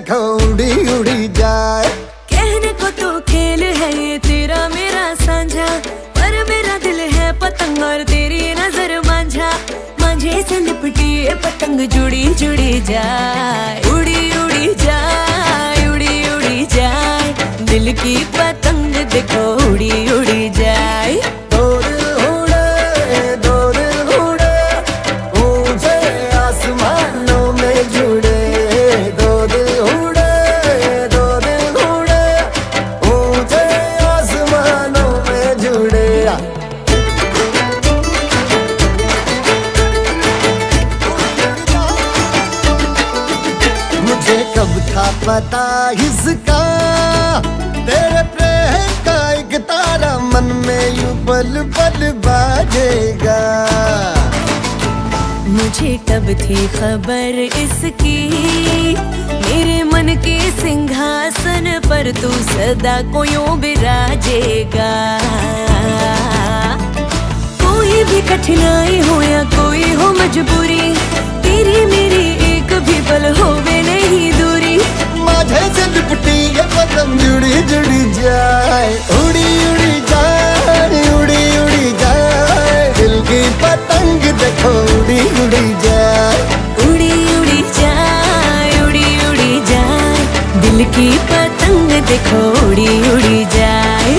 देखो उड़ी उड़ी जाए। कहने को तो खेल है ये तेरा मेरा साझा, पर मेरा दिल है पतंग और तेरी नजर मांझा। मांझे से लिपटी ये पतंग जुड़ी जुड़ी जाए, उड़ी उड़ी जाए, उड़ी उड़ी जाए। दिल की पतंग देखो उड़ी उड़ी जाए। दो दिल उड़े ऊंचे आसमानों में जुड़े। दो दिल उड़े ऊंचे आसमानों में जुड़े। मुझे कब था पता इसका, तेरे प्रेम का एक तारा मन में यूं पल पल बाजेगा। मुझे कब थी खबर इसकी, मेरे मन के सिंहासन पर तू सदा को यूं बिराजेगा। कोई भी कठिनाई हो या कोई हो मजबूरी, तेरी मेरी एक भी पल होवे नहीं दूरी। माझे से लिपटी ये पतंग जुड़ी जुड़ी जाए, उड़ी उड़ी जाए, उड़ी उड़ी जाए। दिल की पतंग देखो उड़ी उड़ी जाए, उड़ी उड़ी जाए, उड़ी उड़ी जाए। दिल की पतंग देखो उड़ी उड़ी जाए।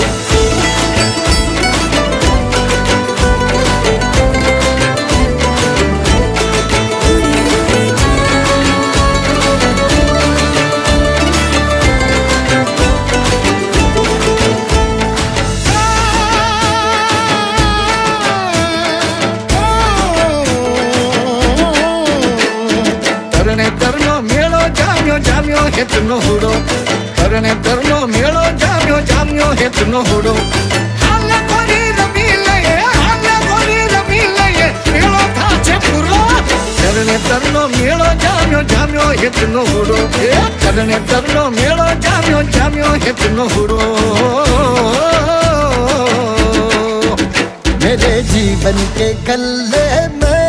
तरनो मेलो जाम्यो जाम्यो हेतनो हुडो। तरने तरनो मेलो जाम्यो जाम्यो हेतनो हुडो। हाले कोरी रमी लये मेलो थाचे पुरो। तरने तरनो मेलो जाम्यो जाम्यो हेतनो हुडो। तरने तरनो मेलो जाम्यो जाम्यो हेतनो हुडो। मेरे जीवन के गले में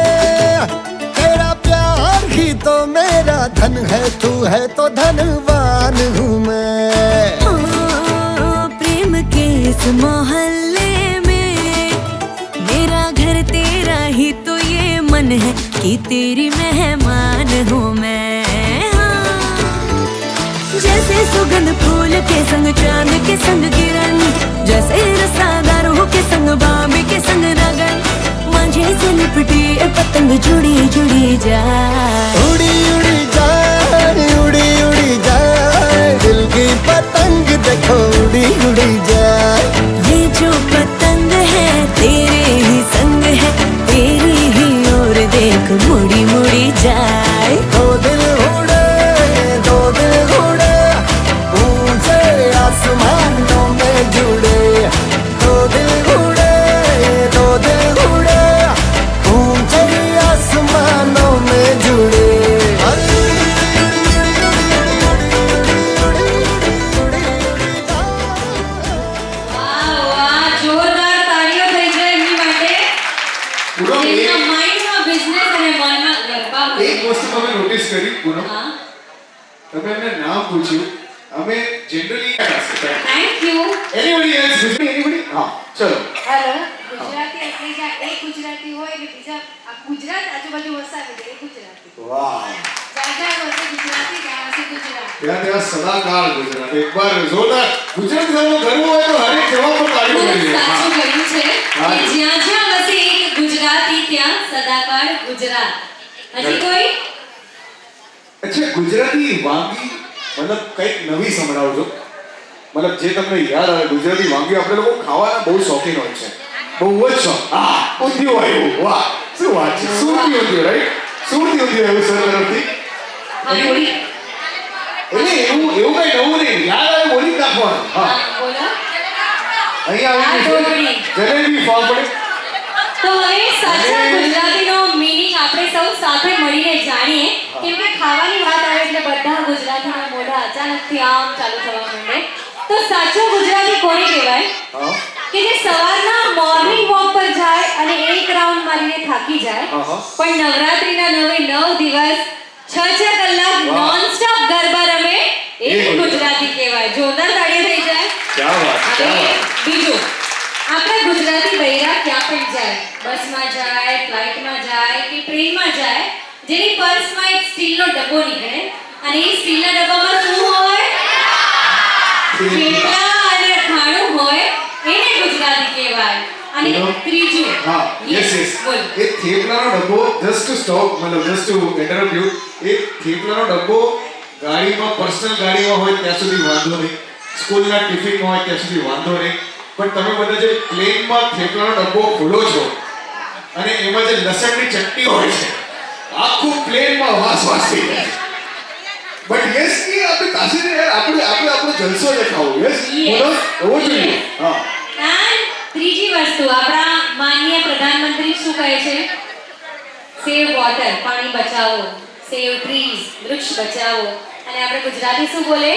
ही तो मेरा धन है, तू है तो धनवान हूँ मैं। प्रेम के इस मोहल्ले में मेरा घर तेरा ही तो ये मन है कि तेरी मेहमान हूँ मैं। जैसे सुगंध फूल के संग चांद के संग किरण, जैसे रसादार हो के संग बाबे के संग रागन। मांझे से लिपटी ये पतंग जुड़ी जुड़ी जाए, उड़ी उड़ी जाए, उड़ी उड़ी जाए। दिल की पतंग देखो उड़ी उड़ी जाए। ये जो पतंग है तेरे ही संग है, तेरी ही ओर देख मुड़ी मुड़ी जाए। दो दिल उड़े ऊंचे आसमानों में जुड़े। दो दिल उड़े ऊंचे आसमानों में जुड़े। એક વસ્તુ તમે નોટિસ કરી પૂનમ, તમે એમને નામ પૂછ્યું, અમે generally thank you anybody else anybody હા ચલો હેલો ગુજરાતી એટલે કે એક ગુજરાતી હોય ને બીજા આ ગુજરાત આજુબાજુ વસાવી દે એક ગુજરાતી વાહ જાજા વસે ગુજરાતી ત્યાં વસે ગુજરાત ત્યાં ત્યાં સદાકાળ ગુજરાત એક બાર જોરદાર ગુજરાત ઘરનો ગર્વ હોય તો હરેક જવાબ પર કાઢ્યું જોઈએ સાચું કહ્યું છે કે જ્યાં જ્યાં વસે એક ગુજરાતી ત્યાં સદાકાળ ગુજરાત હજી કોઈ अच्छा गुजराती वांगी मतलब કંઈક નવી સંભળાવજો मतलब જે તમને યાદ આવે ગુજરાતી વાંગી આપણે લોકો ખાવાના બહુ શોખીન હોય છે બહુ જ શોખ આ ઊંધિયું આવ્યું વાહ શું વાત છે સુરતી ઊંધિયું રાઈટ સુરતી ઊંધિયું આવ્યું સર તરફથી એટલે એવું એવું કઈ નવું નહીં યાદ આવે બોલી નાખવાનું હા બોલો અહીંયા આવી જલેબી ફાફડી તો હવે સાચા ગુજરાતીનો મીનિંગ આપણે સૌ સાથે મળીને જાણીએ કેમ કે ખાવાની વાત આવે એટલે બધા ગુજરાતીના મોઢા અચાનકથી આમ ચાલુ થવા માંડે તો સાચો ગુજરાતી કોને કહેવાય કે જે સવારના મોર્નિંગ વોક પર જાય અને એક રાઉન્ડ મારીને થાકી જાય પણ નવરાત્રીના 9 દિવસ 6 કલાક નોન સ્ટોપ ગરબા રમે હવે બીજું, આપણા ગુજરાતી બૈરા ક્યાં પણ જાય, બસમાં જાય, ફ્લાઇટમાં જાય કે ટ્રેનમાં જાય, જેની પર્સમાં એક સ્ટીલનો ડબ્બો નીકળે અને એ સ્ટીલના ડબ્બામાં શું હોય? થેપલા અને અથાણું હોય, એને ગુજરાતી કહેવાય. અને ત્રીજું, હા યસ યસ બોલ. એ થેપલાનો ડબ્બો જસ્ટ ટુ સ્ટોપ મતલબ જસ્ટ ટુ ઇન્ટરપ્ટ યુ એ થેપલાનો ડબ્બો ગાડીમાં પર્સનલ ગાડીમાં હોય ત્યાં સુધી વાંધો નહીં, સ્કૂલના ટિફિનમાં હોય ત્યાં સુધી વાંધો નહીં, પણ તમે બધા જે પ્લેનમાં થેપલાનો ડબ્બો ખોલો છો અને એમાં જે લસણની ચટણી હોય છે આખું પ્લેનમાં વાસ થઈ જાય. બટ યસ કે આપણે કાશીને યાર આપણો જલસો દેખાવો યસ બોલો હોવો જોઈએ. હા And ત્રીજી વસ્તુ, આપણા માનનીય પ્રધાનમંત્રી શું કહે છે? સેવ વોટર, પાણી બચાવો, સેવ ટ્રીઝ, વૃક્ષ બચાવો. અને આપણે ગુજરાતી શું બોલે?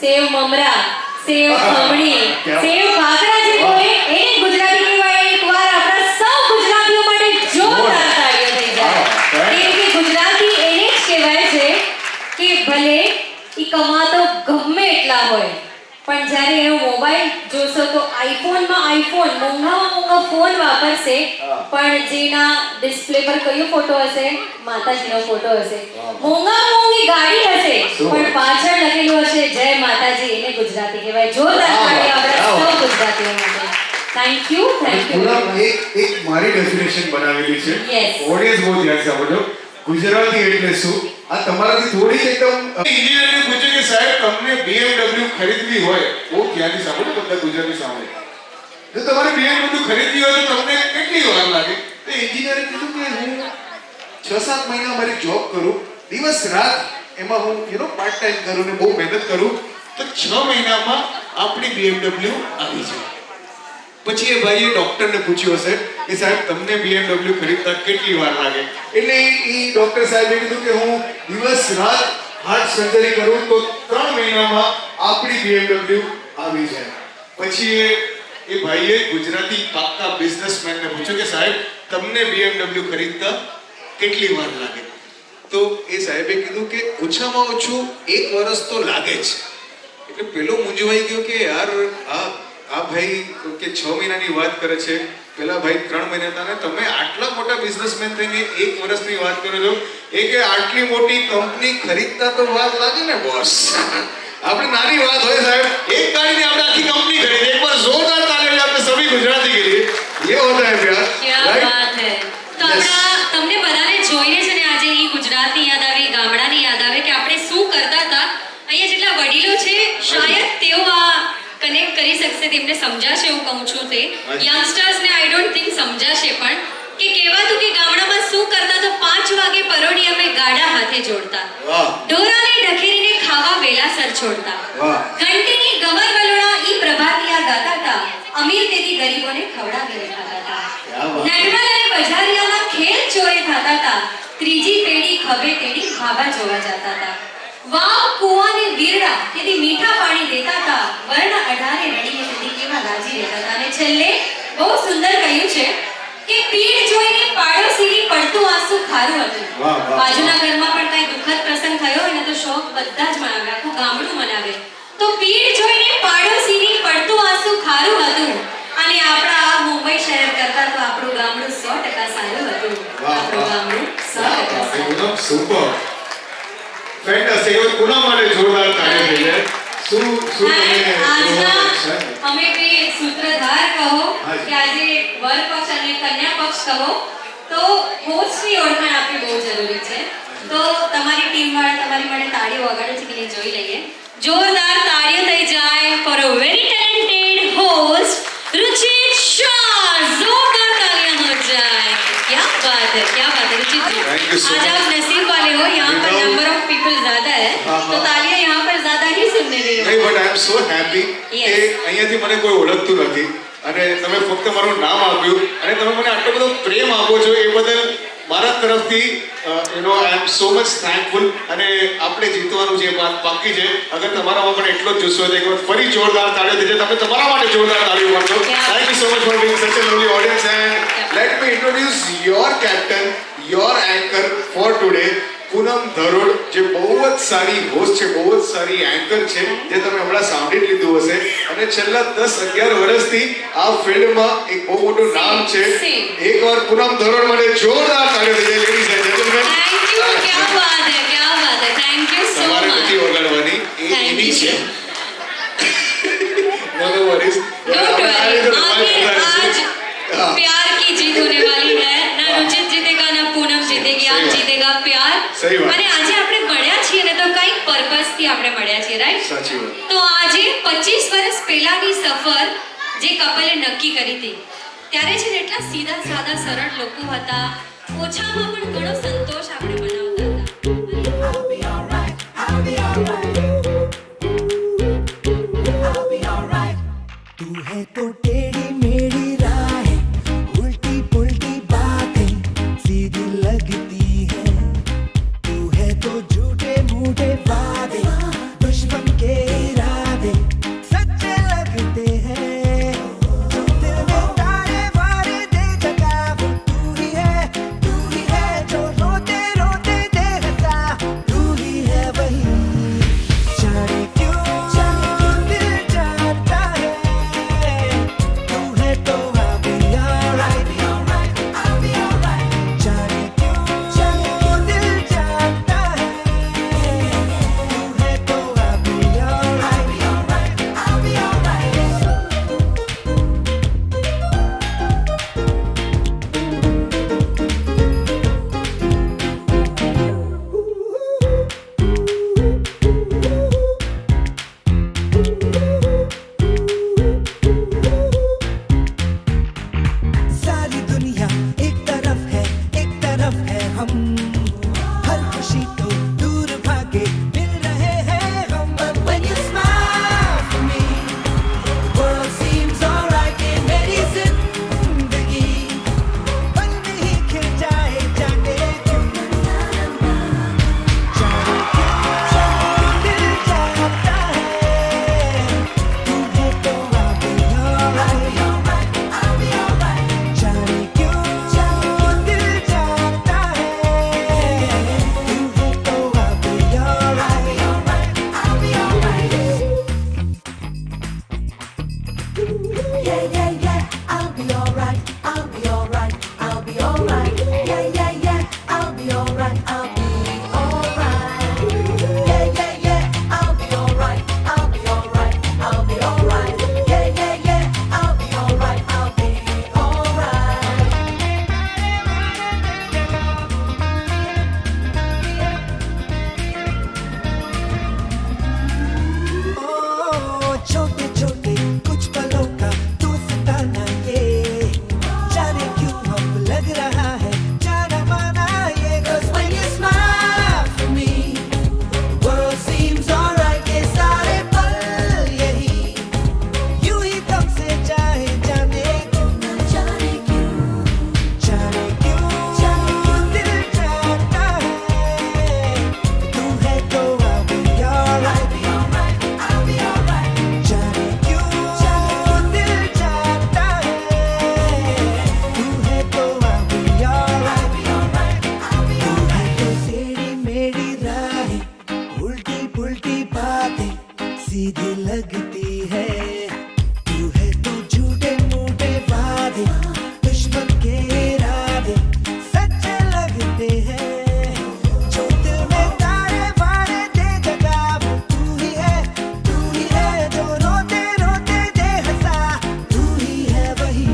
સેવ મમરા, સેવ ખમણી, સેવ ભાખરા જે બોલે એને ગુજરાતી કહેવાય. એકવાર આપણા સૌ ગુજરાતીઓ માટે જોરદાર તાળીઓ થઈ જાય. કેમ કે ગુજરાતી એને જ કહેવાય છે કે ભલે ઈ કમાતો ગમે એટલા હોય, પણ જ્યારે એનો મોબાઈલ જોશો તો આઈફોન મોંઘા ફોન વાપરશે, પણ જેના ડિસ્પ્લે પર કયો ફોટો હશે? માતાજીનો ફોટો હશે. મોંઘી ગાડી હશે, પણ પાછળ લખેલું હશે જય માતાજી, એને ગુજરાતી કહેવાય. જોરદાર તાળી આપણા સૌ ગુજરાતીઓ માટે. થેન્ક યુ પૂનમ એક મારી ડેફિનેશન બનાવેલી છે. Yes. ઓડિયન્સ બહુ ધ્યાન સાંભળજો. ગુજરાતી એટલે શું? આ તમારાથી થોડી એકદમ ઇન્જિનિયરને પૂછ્યું કે સાહેબ તમને BMW ખરીદવી હોય, બહુ ધ્યાનથી સાંભળો બધા ગુજરાતી સાંભળે. જો તમારે BMW ખરીદવી હોય તો તમને કેટલી વાર લાગે? તો એન્જિનિયરે કીધું કે હું 6-7 મહિના મારી જોબ કરું, દિવસ રાત એમાં હું પાર્ટ ટાઈમ કરું ને બહુ મહેનત કરું, તો 6 મહિનામાં આપણી BMW આવી જાય. પછી એ ભાઈએ ડોક્ટરને પૂછ્યું હશે કે સાહેબ તમને BMW ખરીદતા કેટલી વાર લાગે? એટલે એ ડોક્ટર સાહેબે કીધું કે હું દિવસ રાત હાર્ટ સર્જરી કરું તો 3 મહિનામાં આપણી BMW આવી જાય. પછી એ ભાઈએ ગુજરાતી પાક્કા બિઝનેસમેનને પૂછ્યું કે સાહેબ તમને BMW ખરીદતા કેટલી વાર લાગે? તો એ સાહેબે કીધું કે ઓછામાં ઓછું 1 વર્ષ તો લાગે જ. એટલે પેલો મૂંઝવાઈ ગયો કે યાર આ ભાઈ કે 6 મહિનાની વાત કરે છે, પેલા ભાઈ 3 મહિના હતા, ને તમે આટલા મોટા બિઝનેસમેન થઈને 1 વર્ષની વાત કરો છો. એ કે આટલી મોટી કંપની ખરીદતા તો વાર લાગે ને બોસ. આપણે નાની વાત હોય સાહેબ, એક ગાડીની આપણે આખી કંપની ખરીદે. એકવાર જોરદાર તાલીમ આપણે સभी ગુજરાતી के लिए ये होता है प्यार. ક્યા વાત હે. તો તમને બધાને જોઈને છે ને આજે ઈ ગુજરાતી યાદ આવે, ગામડાની યાદ આવે કે આપણે શું કરતા હતા. અહીંયા જેટલા વડીલો છે શાયદ તેઓ આ કનેક્ટ કરી શકશે, તેમને સમજાશે. હું કહું છું તે યંગસ્ટર્સને આઈ ડોન્ટ થિંક સમજાશે, પણ કે કહેવાતું કે ગામડામાં શું કરતા તો 5 વાગે પરોઢી અમે ગાડા હાથે જોડતા, ઢોરાને ઢકેરીને ખાવા વેલાસર છોડતા, ઘંટીની ગમર ગલોડા ઈ પ્રભાતિયા ગાતા હતા, અમીર તેથી ગરીબોને ખવડાવીને ખાતા હતા, નટવલ અને બજારિયાના ખેલ ચોરે ખાતા હતા, ત્રીજી પેઢી ખભે તેડી ભાભા જોવા જતા હતા, વાવ કુવાને વીરડા તેથી મીઠા પાણી દેતા હતા, વર્ણ 18 રડીને તેથી કેવા રાજી રહેતા હતા. અને છેલ્લે બહુ સુંદર કહ્યું છે કે પીડ જોઈને પાડોશીની પડતું આંસુ ખારું હતું. બાજુના ઘરમાં પણ કઈ દુઃખદ પ્રસંગ થયો હોય ને તો શોક બધા જ મનાવે, આખું ગામડું મનાવે. તો પીડ જોઈને પાડોશીની પડતું આંસુ ખારું હતું. અને આપણા આ મુંબઈ શહેર કરતા તો આપણું ગામડું 100% સારું હતું. આપણું ગામડું 100% સારું. Super fantastic. એ પૂનમ માટે જોરદાર તાળી થઈ જાય. શું અમે બે સૂત્રધાર કહો કે આજે વર પક્ષ અને કન્યા પક્ષ કહો તો હોસ્ટની ઓળખાણ આપવી બહુ જરૂરી છે. તો તમારી ટીમ વાળા તમારી માટે તાળીઓ વગાડે છે કે નહીં જોઈ લઈએ. જોરદાર તાળીઓ થઈ જાય for a very talented host Ruchit Shah. जोरदार तालियां हो जाए. क्या बात है रुचित जी. आज आप नसीब वाले हो, यहाँ पर नंबर ऑफ पीपल ज्यादा है तो तालियां यहाँ पर ज्यादा ही सुनने दे रहे हो. નહીં, but I M so happy કે અહીંયાથી મને કોઈ ઓળખતું નથી અને તમે ફક્ત મારું નામ આપ્યું અને તમે મને આટલો બધો પ્રેમ આપો છો એ બદલ મારા તરફથી આઈ એમ સો મચ થેન્કફુલ. અને આપણે જીતવાનું છે, વાત પાકી છે. અગર તમારામાં પણ એટલો જ જુસ્સો છે કે ફરી જોરદાર તાળીઓ થઈ જાય. તમે તમારા માટે જોરદાર તાળીઓ પાડજો. Thank you so much for being such a lovely audience and let me introduce your captain, your anchor for today, Poonam Dharod જે બહુ જ સારી હોસ્ટ છે, બહુ જ સારી એન્કર છે, જે તમે હમણાં સાંભળી લીધું હશે અને છેલ્લા 10-11 વર્ષથી આ ફિલ્ડમાં એક બહુ મોટું નામ છે. એકવાર પૂનમ ધરોડ માટે જોરદાર તાળીઓ થઈ જાય ladies and gentleman. Thank you, क्या बात है, क्या बात है, थैंक यू सो તમારે मच. નથી વગાડવાની, એ એની છે. નો વરીઝ. डोंट वरी, आखिर आज प्यार की जीत होने वाली है. ना रुचित जीतेगा, ना पूनम जीतेगी, आज जीतेगा प्यार. सही बात. અને આજે આપણે મળ્યા છીએ ને તો કઈક પર્પસ થી આપણે મળ્યા છીએ, રાઈટ? સાચી વાત. તો આજે 25 વર્ષ પહેલાની સફર જે કપલે નક્કી કરી હતી ત્યારે છે ને એટલા સીધા સાદા સરળ લોકો હતા, ઓછામાં પણ ઘણો સંતોષ આપણે મનાવતા तू है तो टेढ़ी मेढ़ी राहें, उल्टी पुल्टी बातें सीधी लगती है. तू है तो झूठे मूठे वादे, दुश्मन के इरादे सच्चे लगते हैं. जो दिल में तारे वारे दे जगा वो तू ही है जो रोते रोते दे हंसा. तू ही है वही जाने क्यों दिल जाता है. तू है तो I'll be alright. जाने क्यों दिल जाता है. तू है तो I'll be alright. सारी दुनिया एक तरफ है हम. हर खुशी तो दूर भागे मिल रहे हैं हम. But when you smile for me, world seems alright. ये मेरी जिंदगी पल में ही खिल जाए जाने क्यों. जाने क्यों दिल जाता है. तू है तो I'll be alright. जाने क्यों दिल जाता है. तू है तो I'll be alright. Yeah, yeah, yeah, I'll be alright. I'll be alright. I'll be alright. Yeah, yeah, yeah, I'll be alright. I'll be alright. Yeah, yeah, yeah, I'll be alright. I'll be alright. I'll be alright. Yeah, yeah, yeah, I'll be alright. I'll be alright. छोटे छोटे कुछ पलों का दोस्ताना ये, जाने क्यों अब लग रहा है जाना माना ये. 'Cause when you smile for me, world seems alright. ये सारे पल यही यूं ही कब से चाहे जाने क्यों दिल जाता है. तू है तो I'll be alright. जाने क्यों दिल जाता है. तू है तो I'll be alright. तू है तो टेढ़ी मेढ़ी राहें, उल्टी पुल्टी बातें सीधी लगती है. तू है तो झूठे मूठे वादे, दुश्मन के इरादे सच्चे लगते हैं. जो दिल में तारे वारे दे जगा वो तू ही है जो रोते रोते दे हंसा. तू ही है वही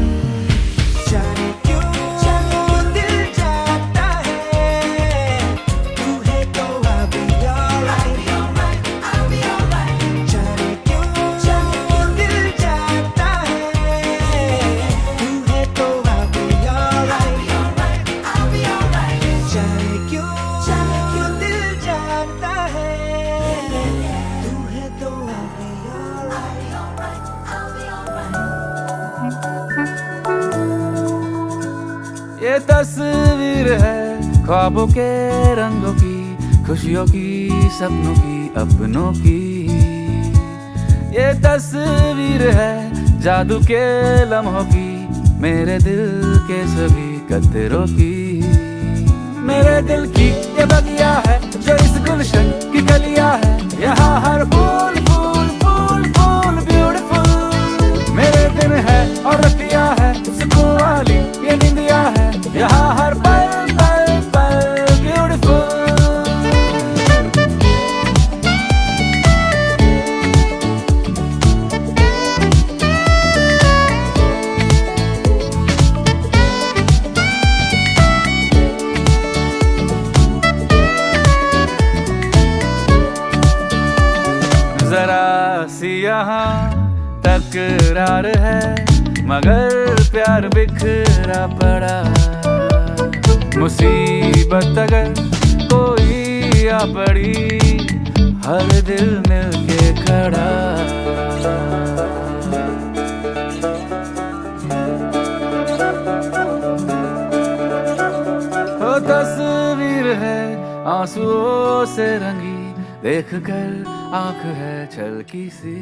जाने क्यों दिल जाता है. तू है तो I'll be alright. जाने क्यों दिल जाता है. तू है तो I'll be alright. जाने क्यों दिल जाता है. तू है तो I'll be alright. ये तस्वीर है ख्वाबों के रंगों की, खुशियों की, सपनों की, अपनों की. ये तस्वीर है जादू के लम्हों की, मेरे दिल के सभी कतरों की. मेरे दिल की ये बगिया है जो इस गुलशन की गलिया है, यहाँ हर फूल फूल फूल फूल ब्यूटीफुल। मेरे दिन है और रतिया है, सुकून वाली ये निंदिया है, यहाँ हर पल पल पल ब्यूटीफुल। जरा सी यहाँ तकरार है, मगर प्यार बिखरा पड़ा। मुसीबत अगर कोई आ पड़ी, हर दिल मिलके खड़ा। ओ तस्वीर है आंसुओं से रंगी, देख कर आंख है छलकी सी।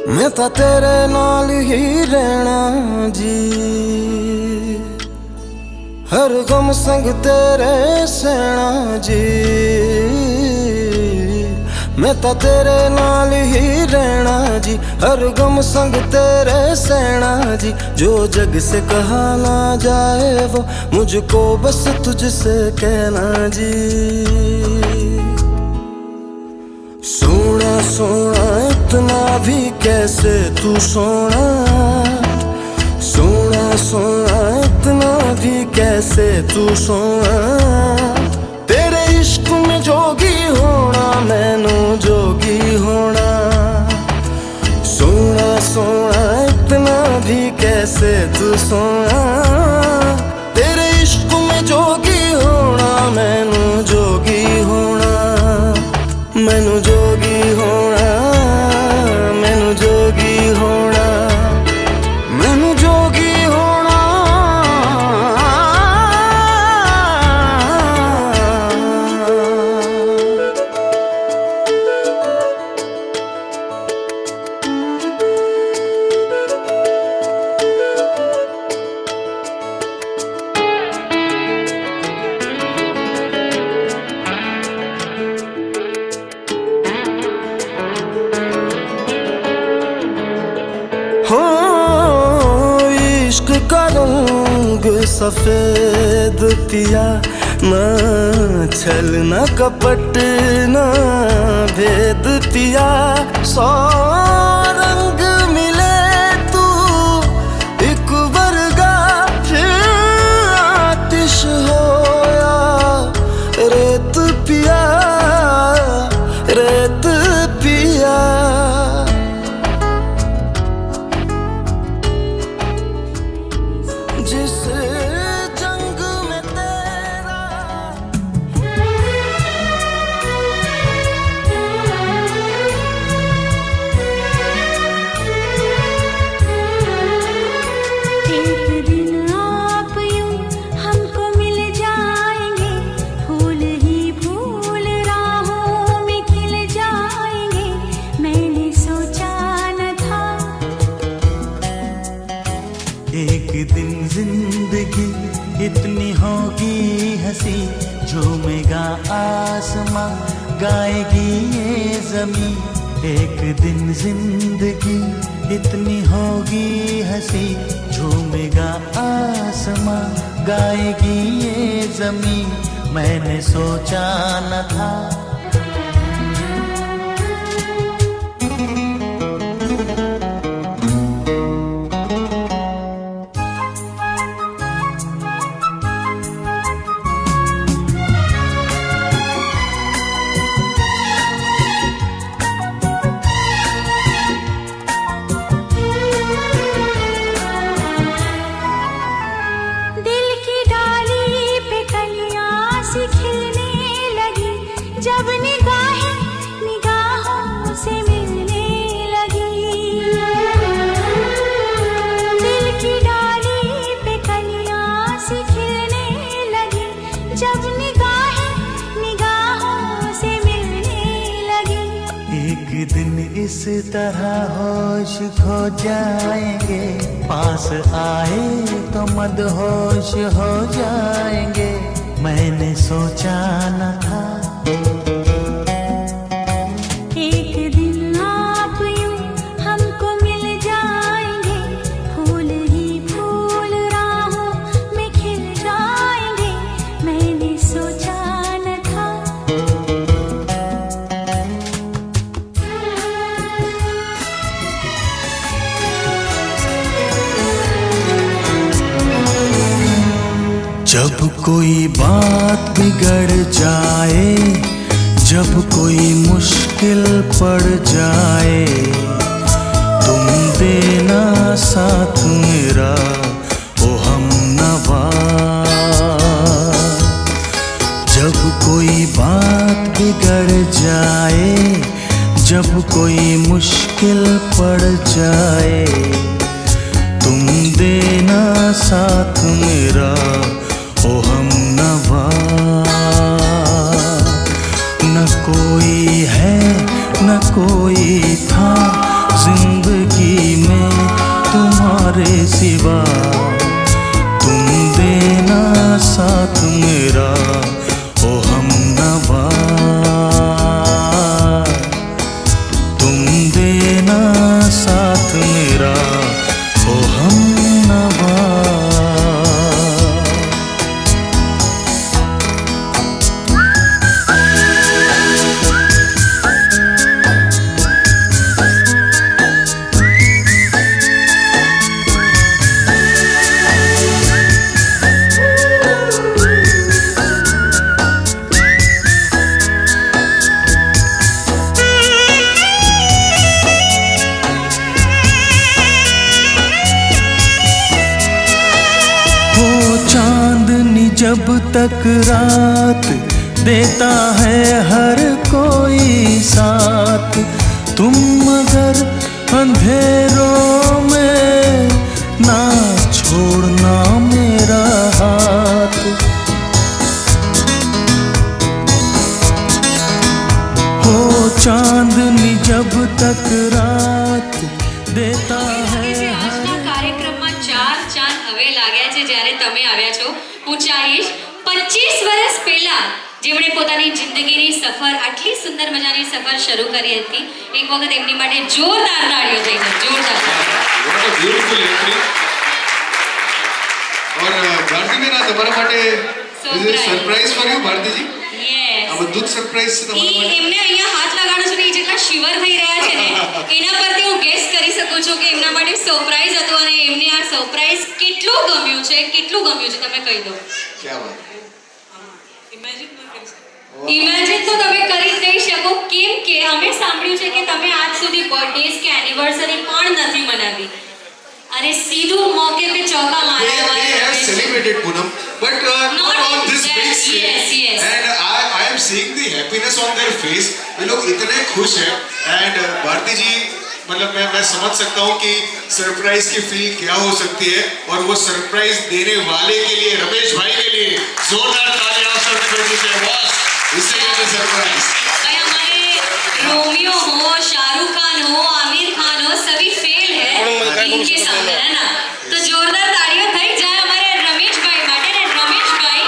मैं तो तेरे नाल ही रहना जी, हर गम संग तेरे सहना जी। मैं तो तेरे नाल ही रहना जी, हर गम संग तेरे सहना जी। जो जग से कहा ना जाए वो मुझको बस तुझसे कहना जी। सोना सोना इतना भी कैसे तू सोना, सोना सोना इतना भी कैसे तू सोना। तेरे इश्क में जोगी होना, मैनू जोगी होना। सोना सोना इतना भी कैसे तू सोना। तेरे इश्क में जोगी होना, मैनू जोगी होना। मैनू जोगी होना, मैनू जोगी होना, मैनू जोगी होना। हो इश्क का रंग सफेद पिया, ना छल ना कपट ना भेद पिया। सौ रंग मिले तू एक वर्गा, फिर आतिश होया रेत पिया, रेत पिया। जिस जंग में तेरा एक दिन आप यूं हमको मिल जाएंगे, फूल ही फूल राहों में खिल जाएंगे। मैंने सोचा न था एक दिन जिंदगी इतनी होगी हंसी, झूमेगा आसमां गाएगी ये जमी। एक दिन जिंदगी इतनी होगी हंसी, झूमेगा आसमां गाएगी ये जमी। मैंने सोचा न था दिल की डाली पे कलियां सी खिलने लगी। जब किस तरह होश खो जाएंगे, पास आए तो मदहोश हो जाएंगे। मैंने सोचा न था एक दिन आप यूं हमको मिल जाएंगे, फूल ही फूल राहों में खिल जाएंगे। मैंने सोचा न था। जब कोई बात बिगड़ जाए, जब कोई मुश्किल पड़ जाए, तुम देना साथ मेरा ओ हमनवा। जब कोई बात बिगड़ जाए, जब कोई मुश्किल पड़ जाए, तुम देना साथ मेरा ओ हमनवा। न कोई है न कोई था जिंदगी में तुम्हारे सिवा, तुम देना साथ मेरा ओ हमनवा। तुम देना साथ मेरा ओ हमनवा। चांदनी जब तक रात देता है हर कोई साथ, तुम मगर अंधेरों में ना छोड़ना मेरा हाथ। हो चांदनी जब तक रात देता है। આજના કાર્યક્રમમાં 4 ચાંદ હવે લાગ્યા છે જ્યારે તમે આવ્યા છો. હું ચાહીશ 25 વર્ષ પહેલા જેમણે પોતાની જિંદગીની સફર આટલી સુંદર મજાની સફર શરૂ કરી હતી, એક વખત એમની માટે જોરદાર તાળીઓ થઈ જાય. જોરદાર What a beautiful entry. और भारती बेन, તમારા માટે surprise for you Bharatiji. Yes આ બધું જ સરપ્રાઈઝ છે તમારા માટે. એમને અહીંયા હાથ લગાડો છો ને એ જેટલા શિવર થઈ રહ્યા છે ને એના પરથી હું ગેસ કરી શકું છું કે એમના માટે સરપ્રાઈઝ હતું અને એમને આ સરપ્રાઈઝ કેટલું ગમ્યું છે, કેટલું ગમ્યું છે તમે કહી દો. ક્યા વાત. ઇમેજિન તો તમે કરી જ નહીં શકો, કેમ કે અમે સાંભળ્યું છે કે તમે આજ સુધી બર્થડેઝ કે એનિવર્સરી પણ નથી મનાવી. અરે સીધું મોકે पे चौका मारा है. They have celebrated Poonam, but not on this that. big scale. Yes, yes. And I am seeing the happiness on their face. ये लोग इतने खुश हैं. And भारती जी, मतलब मैं समझ सकता हूँ कि सरप्राइज की फील क्या हो सकती है, और वो सरप्राइज देने वाले के लिए, रमेश भाई के लिए जोरदार तालियां आप सबकी वजह से. बस इससे कहते सरप्राइज. भाई हमारे रोमियो हो, शाहरुख खान हो, आमिर खान हो, सभी फेल है इनके सामने, है ना. तो जोरदार ताड़ीઓ થઈ જાય અમારે રમેશભાઈ માટે. ને રમેશભાઈ,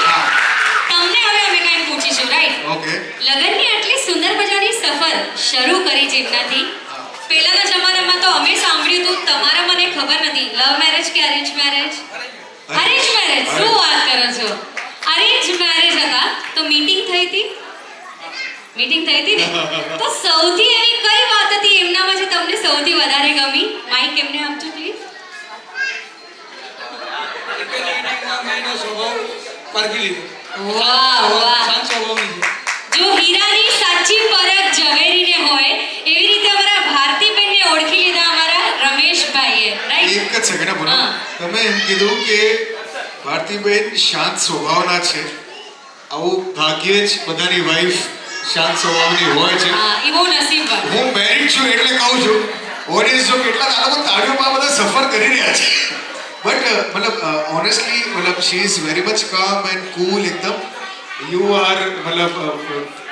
તમને હવે અમે કંઈ પૂછીશું, રાઈટ? ઓકે. લગનની આટલી સુંદર મજાની સફર શરૂ કરી જેમનાથી, પહેલાના જમાનામાં તો અમે સાંભળ્યું હતું, તમારા મને ખબર નથી, લવ મેરેજ કે અરેન્જ મેરેજ? Arrange marriage. શું વાત કરો છો? અરેન્જ મેરેજ હતા તો મીટિંગ થઈ હતી? મીટિંગ થઈ હતી ને? તો સૌથી એવી કઈ વાત હતી એમનામાં જે તમને સૌથી વધારે ગમી? માઈક એમને આપજો પ્લીઝ. વાહ વાહ. જો હીરાની સાચી પરખ ઝવેરીને હોય એવી રીતે અમારા ભારતીબેનને ઓળખી લીધા અમારા રમેશભાઈએ, રાઈટ? એક જ સેકન્ડ પૂનમ, હા. તમે એમ કીધું કે ભારતીબેન શાંત સ્વભાવના છે. આવું ભાગ્યે જ બધાની વાઈફ શાંત સ્વભાવની હોય છે. હા, એ બહુ નસીબવાન. હું મેરિડ છું એટલે કહું છું. ઓડિયન્સ જો કેટલા આ લોકો તાળીઓમાં બધા સફર કરી રહ્યા છે. બટ મતલબ ઓનેસ્ટલી મતલબ she is very much calm and cool એકદમ. यू आर मतलब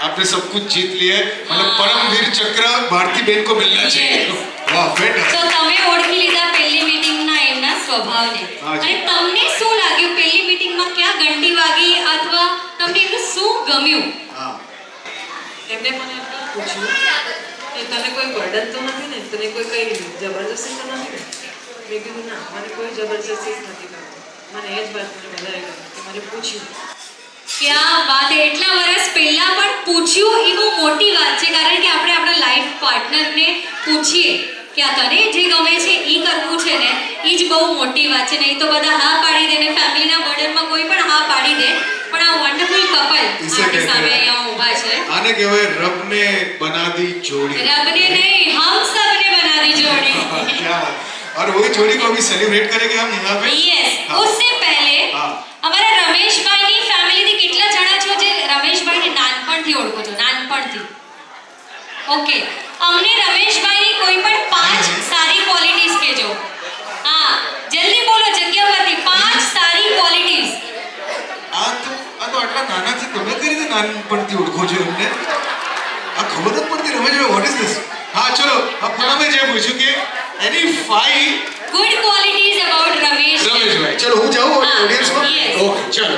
आपने सब कुछ जीत लिया है मतलब परमवीर चक्र भारती बेन को मिलना चाहिए Yes. वाह fantastic. તો તમે ઓળખી લીધા પહેલી મીટિંગના એમના સ્વભાવને હા જી. અને તમને શું લાગ્યું પહેલી મીટિંગમાં ક્યાં ઘંટી વાગી અથવા તમને એમનું શું ગમ્યું? हाँ એમને મને એટલું પૂછ્યું કે તને કોઈ બર્ડન તો નથી ને, તને કોઈ કઈ જબરદસ્તી તો નથી ને? મેં કીધું ના, મને કોઈ જબરદસ્તી જ નથી કરતો. મને એ જ વાત મને વધારે ગમી કે મને પૂછ્યું. ક્યાં વાત છે, એટલા વર્ષ પહેલા પણ પૂછ્યું એ બહુ મોટી વાત છે કારણ કે આપણે આપણા લાઈફ પાર્ટનરને પૂછીએ કે આ તને જે ગમે છે એ કરવું છે ને, એ જ બહુ મોટી વાત છે. નહીં તો બધા હા પાડી દે ને ફેમિલીના બર્ડનમાં કોઈ પણ હા પાડી દે, પણ આ વન્ડરફુલ કપલ इसे આપણી कहते સામે हैं અહીંયા ઊભા છે. आने के हुए रब ने बना दी जोड़ी રબને નહીં, હમ સબને બના दी जोड़ी. क्या बात। और वही जोड़ी को अभी सेलिब्रेट करेंगे हम यहाँ पे યસ, हाँ। उससे पहले हाँ। અમારા રમેશભાઈની ફેમિલીથી કેટલા જણા છો જે રમેશભાઈને નાનપણથી ઓળખો છો? નાનપણથી. ઓકે, અમને રમેશભાઈની કોઈ પણ 5 સારી ક્વોલિટીઝ કહેજો. હા, જલ્દી બોલો જગ્યા પરથી 5 સારી ક્વોલિટીઝ. આ તો આટલા નાનાથી તમે કઈ રીતે નાનપણથી ઓળખો છો એમને આ ખબર જ પડતી રમેશભાઈ વોટ ઇઝ ધીસ હા ચલો આ પૂનમે જે પૂછ્યું કે એની 5 good qualities about Ramesh. Rameshbhai ચલો હું જાઉં હા, ઓડિયન્સમાં yes. ઓકે ચલો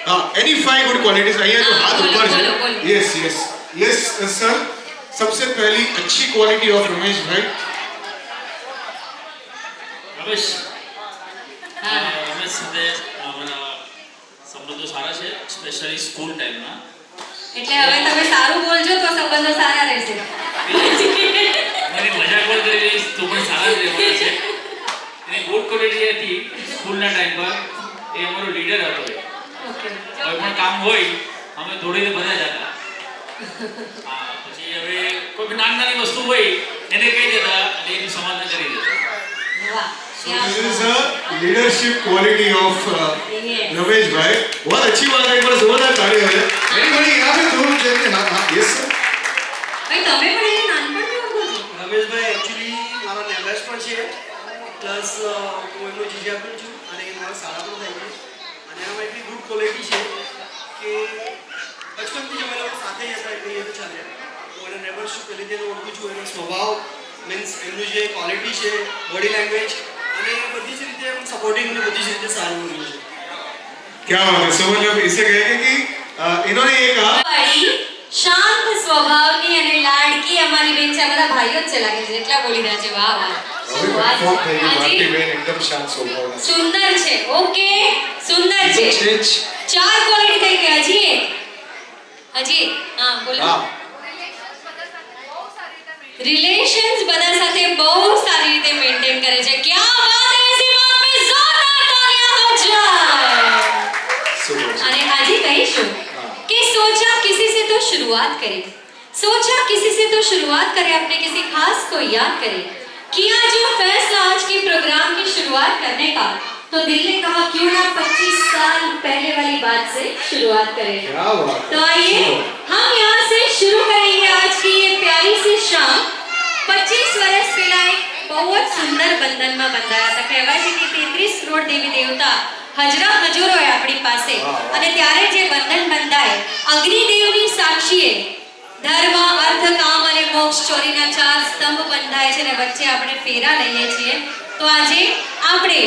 હા એની 5 गुड क्वालिटीज અહીંયા जो हाँ, हाथ बोलो, ऊपर बोलो, है बोलो। यस यस यस सर सबसे पहली अच्छी क्वालिटी ऑफ रमेश भाई રમેશ હા. રમેશ સાથે મારા સંબંધો સારા છે, સ્પેશિયલી સ્કૂલ ટાઈમના. એટલે હવે તમે સારું બોલજો તો સંબંધો સારા રહેશે. મને મજાક પણ કરી રહીશ તો પણ સારા જ રહેવાના છે. એની ગુડ ક્વોલિટી હતી સ્કૂલના ટાઈમ પર એ અમારો લીડર હતો. ઓકે. કોઈ પણ કામ હોય અમે દોડીને બધા જતા. હા, પછી હવે કોઈ પણ નાની વસ્તુ હોય એને કહી દેતા અને એનું સમાધાન કરી દેતા. વાહ. So this is a leadership quality of Yes. Ramesh भाई बहुत अच्छी बात है एक बार जोरदार तालियां हो जाए एनीबॉडी यहाँ पे दूर जैसे हाँ हाँ यस सर ભાઈ તમે પણ એને નાનપણથી ઓળખો છો? રમેશભાઈ એકચ્યુઅલી મારા નેબર્સ પણ છે પ્લસ હું એમનો જીજા પણ છું અને એ મારા સારા પણ થાય છે અને એનામાં એટલી ગુડ ક્વોલિટી છે કે બચપનથી જ અમે લોકો સાથે જ હતા એટલે એ તો ચાલે હું એના નેબર્સ છું પહેલી રીતે ઓળખું છું એનો સ્વભાવ મીન્સ એમનું જે ક્વોલિટી છે બોડી લેંગ્વેજ અને બધી જ રીતે એમ સપોર્ટિંગ અને બધી જ રીતે સારું બોલ્યું છે क्या बात है सो मतलब इसे कहेंगे कि इन्होंने ये कहा વાળી શાંત સ્વભાવની અને લાડકી અમારી બેન છે. આ બધા ભાઈઓ જ છે લાગે છે એટલા બોલી રહ્યા છે. વાહ વાહ, શું વાત છે. હાજી, एकदम शांत स्वभाव સુંદર છે. ઓકે, સુંદર છે. है 4 ક્વોલિટી થઈ ગઈ. હજી એક. હજી એક. હા બોલો. हाँ રિલેશન્સ બધા સાથે બહુ સારી રીતે મેન્ટેન કરે છે. क्या बात है, इसी बात पे जोरदार तालियां हो जाए. सुपर અને આજે કહીશું कि सोचा किसी से तो शुरुआत करें, सोचा किसी से तो शुरुआत करें, अपने किसी खास को याद करें. किया जो फैसला आज के प्रोग्राम की शुरुआत करने का, तो दिल ने कहा क्यों ना 25 साल पहले वाली बात से शुरुआत करें. क्या बात तो आइए हम यहाँ से शुरू करेंगे आज की ये प्यारी सी शाम. 25 વર્ષ પહેલા એક બહુ જ સુંદર બંધનમાં બંધાયા હતા. કહેવાય છે કે 33 કરોડ દેવી દેવતા હજરા હજુરોએ આપણી પાસે અને ત્યારે જે બંધન બંધાય અગ્નિદેવની સાક્ષીએ ધર્મ અર્થ કામ અને મોક્ષ ચોરીના 4 સ્તંભ બંધાય છે અને વચ્ચે આપણે ફેરા લઈએ છીએ. તો આજે આપણે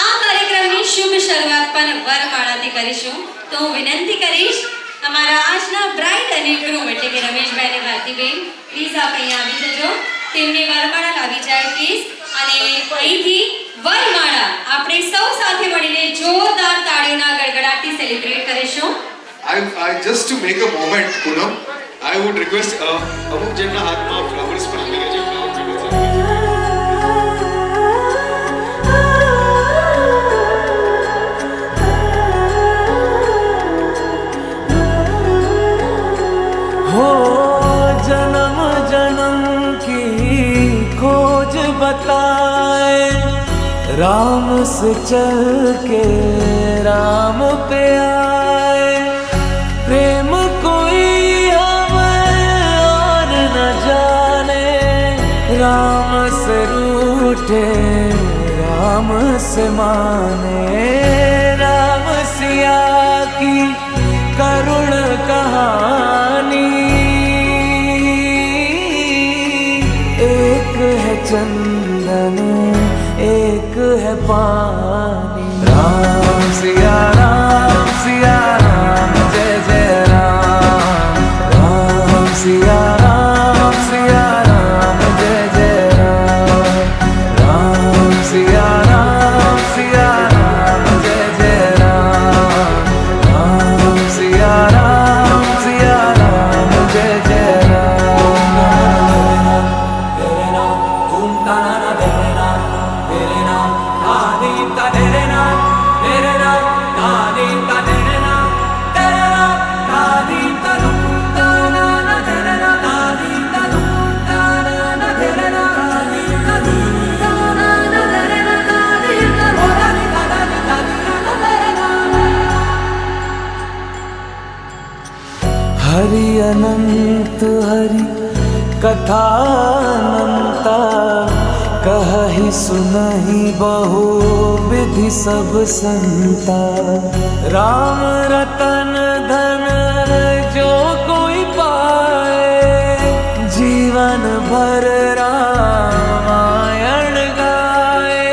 આ કાર્યક્રમની શુભ શરૂઆત પણ વરમાળાથી કરીશું. તો હું વિનંતી કરીશ અમારા આજના બ્રાઇડ અને ગ્રૂમ એટલે કે રમેશભાઈ અને ભારતીબેન પ્લીઝ આપ અહીંયા આવી જજો. તેમને વરમાળા લાવી જાય પ્લીઝ. અને અહીંથી વરમાળા આપણે સૌ સાથે મળીને જોરદાર તાળીઓના ગડગડાટથી સેલિબ્રેટ કરીશું. I just to make a moment Poonam I would request અમુક જેમના હાથમાં ફ્લાવર્સ પણ આવી ગયા છે ફ્લાવર हो जन्म जन्म की खोज बताए राम से चल के राम पे आए प्रेम कोई हमें और न जाने राम से रूठे राम से माने राम सिया की करुण है पानी। राम सिया राम जय जय राम। राम सिया राम जय जय राम। राम सिया राम जय जय राम। राम सिया राम जय जय राम। तेरे नाम धूम ताना तेरे नाम आदि ता तेरे नाम तेरे नाम आदि ता तेरे नाम तेरे नाम आदि ता धूम ताना तेरे नाम आदि ता धूम ताना तेरे नाम आदि ता धूम ताना तेरे नाम आदि ता होदानी तादानी तादीना तेरे नाम। हरि अनंत हरि कथा अनंता कहि सुनहि बहु विधि सब संता। राम रतन धन जो कोई पाए जीवन भर रामायण गाए।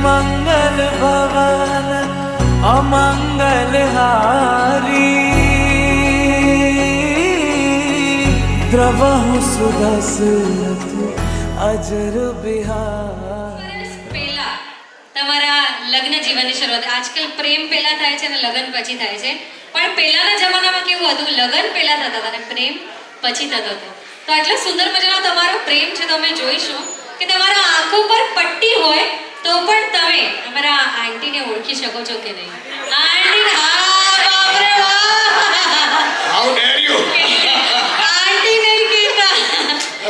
मंगल भवन अमंगल हारी द्रवहु सुदशरथ अजर बिहार। પહેલા તમારા લગ્ન જીવનની શરૂઆત, આજકાલ પ્રેમ પહેલા થાય છે અને લગ્ન પછી થાય છે, પણ પહેલાના જમાનામાં કેવું હતું, લગ્ન પહેલા થતા હતા અને પ્રેમ પછી થતો હતો. તો આટલો સુંદર મજાનો તમારો પ્રેમ છે તો અમે જોઈશું કે તમારા આંખો પર પટ્ટી હોય તો પણ તમે અમારા આંટીને ઓળખી શકો છો કે નહીં. આંટી, હા બાપ રે વાહ, હાઉ ડેર યુ. આંટી નહીં કહેતા.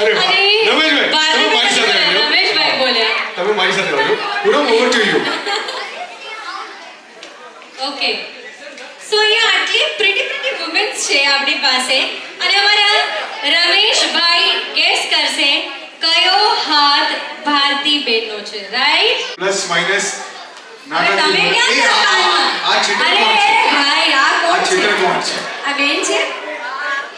અરે વાહ. અને રમેશભાઈ, તમે મારી સાથે આવજો. રમેશભાઈ બોલ્યા. તમે મારી સાથે આવજો. પૂનમ, ઓવર ટુ યુ. ઓકે, સો અહીંયા આટલી પ્રિટી વુમેન્સ છે આપણી પાસે અને અમારા રમેશભાઈ ગેસ કરશે કયો હાથ ભારતી બેનનો છે, રાઈટ? પ્લસ માઇનસ હવે તમે ક્યાં છો કાનમાં? આ ચીટર અરે કોણ છે? ભાઈ, આ કોણ આ છે? ચીટર કોણ છે? આ બેન છે.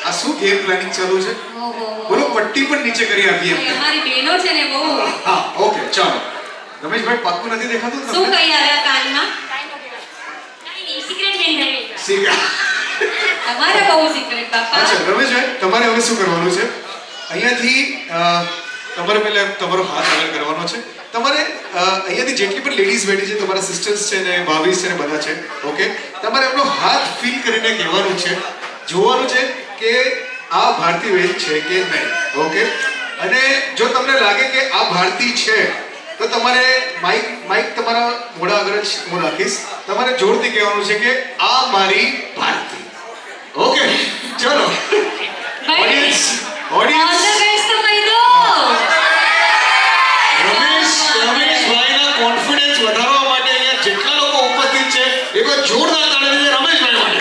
આ શું ગેમ પ્લાનિંગ ચાલુ છે? ઓહો, બોલો, પટ્ટી પણ નીચે કરી આપી એમ. અમારી બેનો છે ને બહુ. હા, ઓકે, ચાલો. રમેશભાઈ, પાક્કું નથી દેખાતું શું તમને? કહી આવ્યા કાનમાં? સિક્રેટ બેન ધરી. તમારા બહુ સિક્રેટ બાપા. અચ્છા, રમેશભાઈ, તમારે હવે શું કરવાનું છે? અહીંયાથી તમારે પહેલા તમારો હાથ આગળ કરવાનો છે. તમારે અહીંયાથી જેટલી પણ લેડીઝ બેઠી છે, તમારા સિસ્ટર્સ છે ને ભાભીસ છે ને બધા છે, ઓકે, તમારે એમનો હાથ ફીલ કરીને કહેવાનું છે, જોવાનું છે કે આ ભારતી બેન છે કે નહીં, ઓકે. અને જો તમને લાગે કે આ ભારતી છે તો તમારે માઇક તમારા મોઢા આગળ જ હું રાખીશ, તમારે જોરથી કહેવાનું છે કે આ મારી ભારતી, ઓકે. ચલો ભાઈ, ઓલ ધ બેસ્ટ તો કહી દો. રમેશભાઈના કોન્ફિડન્સ વધારવા માટે અહીંયા જેટલા લોકો ઉપસ્થિત છે એકવાર જોરદાર તાળી દીધી રમેશભાઈ માટે.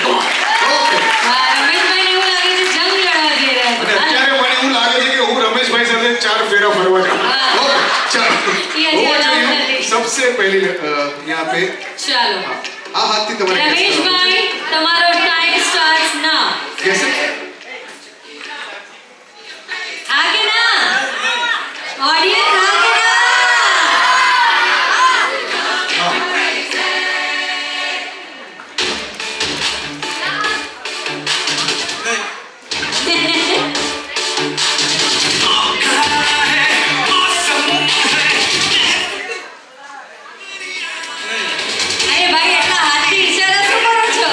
ઓકે. હા, રમેશભાઈને એવું લાગે છે જંગ લડવા જઈ રહ્યા અને છે. અત્યારે મને એવું લાગે છે કે હું રમેશભાઈ સાથે 4 ફેરા ફરવા જાઉં. ઓકે, ચાલો. सबसे पहली यहाँ पे ચાલો, આ હાથથી તમારે રમેશભાઈ તમારો ટાઈમ સ્ટાર્ટ્સ નાઉ. कैसे હા કે ના? ઓડિયન્સ હા કે ના? અરે ભાઈ, એટલા હાથથી ઈશારા શું કરો છો?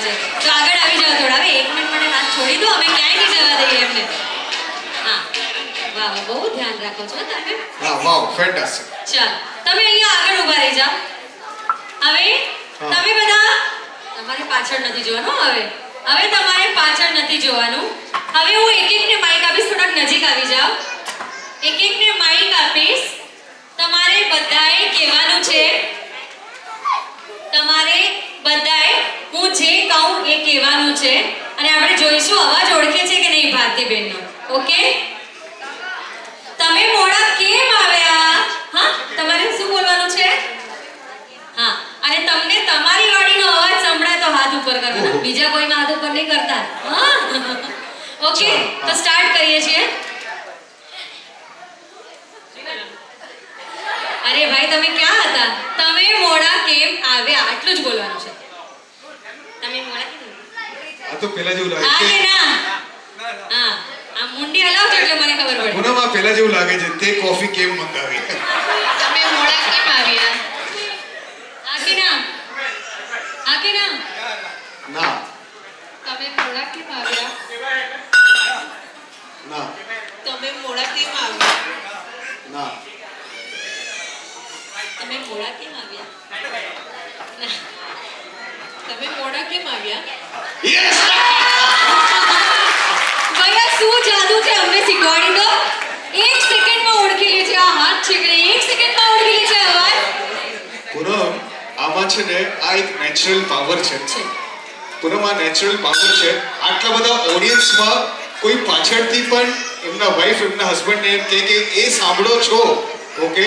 છે. તો આગળ આવી જાઓ થોડા. હવે 1 મિનિટ માટે હાથ છોડી દો, અમે ક્યાંય નહીં જવા દઈએ એમને. હા, વાહ, બહુ ધ્યાન રાખો છો તમે. હા વાવ ફેન્ટાસ્ટિક. ચાલ, તમે અહીંયા આગળ ઊભા રહી જાઓ. હવે તમે બધા તમારે પાછળ નથી જોવાનું. હવે તમારે પાછળ નથી જોવાનું. હવે હું એક એકને માઈક આપીશ, થોડાક નજીક આવી જાઓ. એક એકને માઈક આપીશ. તમારે બધાએ કહેવાનું છે, તમારે બધાએ હું જે કહું એ કહેવાનું છે અને આપણે જોઈશું અવાજ ઓળખે છે કે નહીં ભારતીબેનનો. ઓકે? તમે મોડા કેમ આવ્યા? હા, તમારે શું બોલવાનું છે? હા, અને તમને તમારી વાડીનો અવાજ સંભળાય તો હાથ ઉપર કરવાનો, બીજા કોઈના હાથ ઉપર નહીં કરતા. હા, ઓકે, તો સ્ટાર્ટ કરીએ છીએ. અરે ભાઈ, તમે ક્યાં હતા? તમે મોડા કેમ આવ્યા? આટલું જ બોલવાનું છે. તમે મોડા કેમ આવ્યા? આ તો પેલા જેવું હા લાગે કે છે. ના? હા, આ મુંડી હલાવજો એટલે મને ખબર પડે. પૂનમ આ પેલા જેવું લાગે છે. તે કોફી કેમ મંગાવી? તમે મોડા કેમ આવ્યા? હા કે ના? હા કે ના? ના તમે મોડા કેમ આવ્યા? ના તમે મોડા કેમ આવ્યા? ના તમે મોડા કેમ આવ્યા? ના. તમે મોડા કેમ આવ્યા? યસ ભૈયા, શું જાદુ છે? અમને શીખવાડી દો. 1 સેકન્ડમાં ઓળખી લે છે આ હાથ છે કે 1 સેકન્ડમાં ઓળખી લે છે અવાજ. પૂનમ આમાં છે ને આ એક નેચરલ પાવર છે. પૂનમ આ નેચરલ પાવર છે. આટલા બધા ઓડિયન્સમાં કોઈ પાછળથી પણ એમના વાઈફ એમના હસબન્ડને એમ કહે કે એ સાંભળો છો. ઓકે,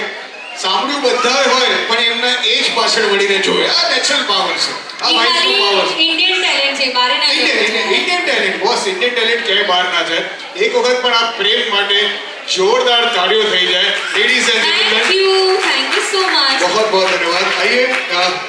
સાંભળ્યું બધા હોય પણ એમના એ જ પાછળ વળીને જોવે. આ નેચરલ પાવર છે. આ વાઈફનો પાવર છે. ઇન્ડિયન ટેલેન્ટ છે, બારે ના Indian talent boss. Indian talent ક્યાંય બહાર ના જાય. એક વખત પણ આ પ્રેમ માટે જોરદાર તાળીઓ થઈ જાય. Ladies and thank gentleman, you so much. बहुत बहुत धन्यवाद. आइए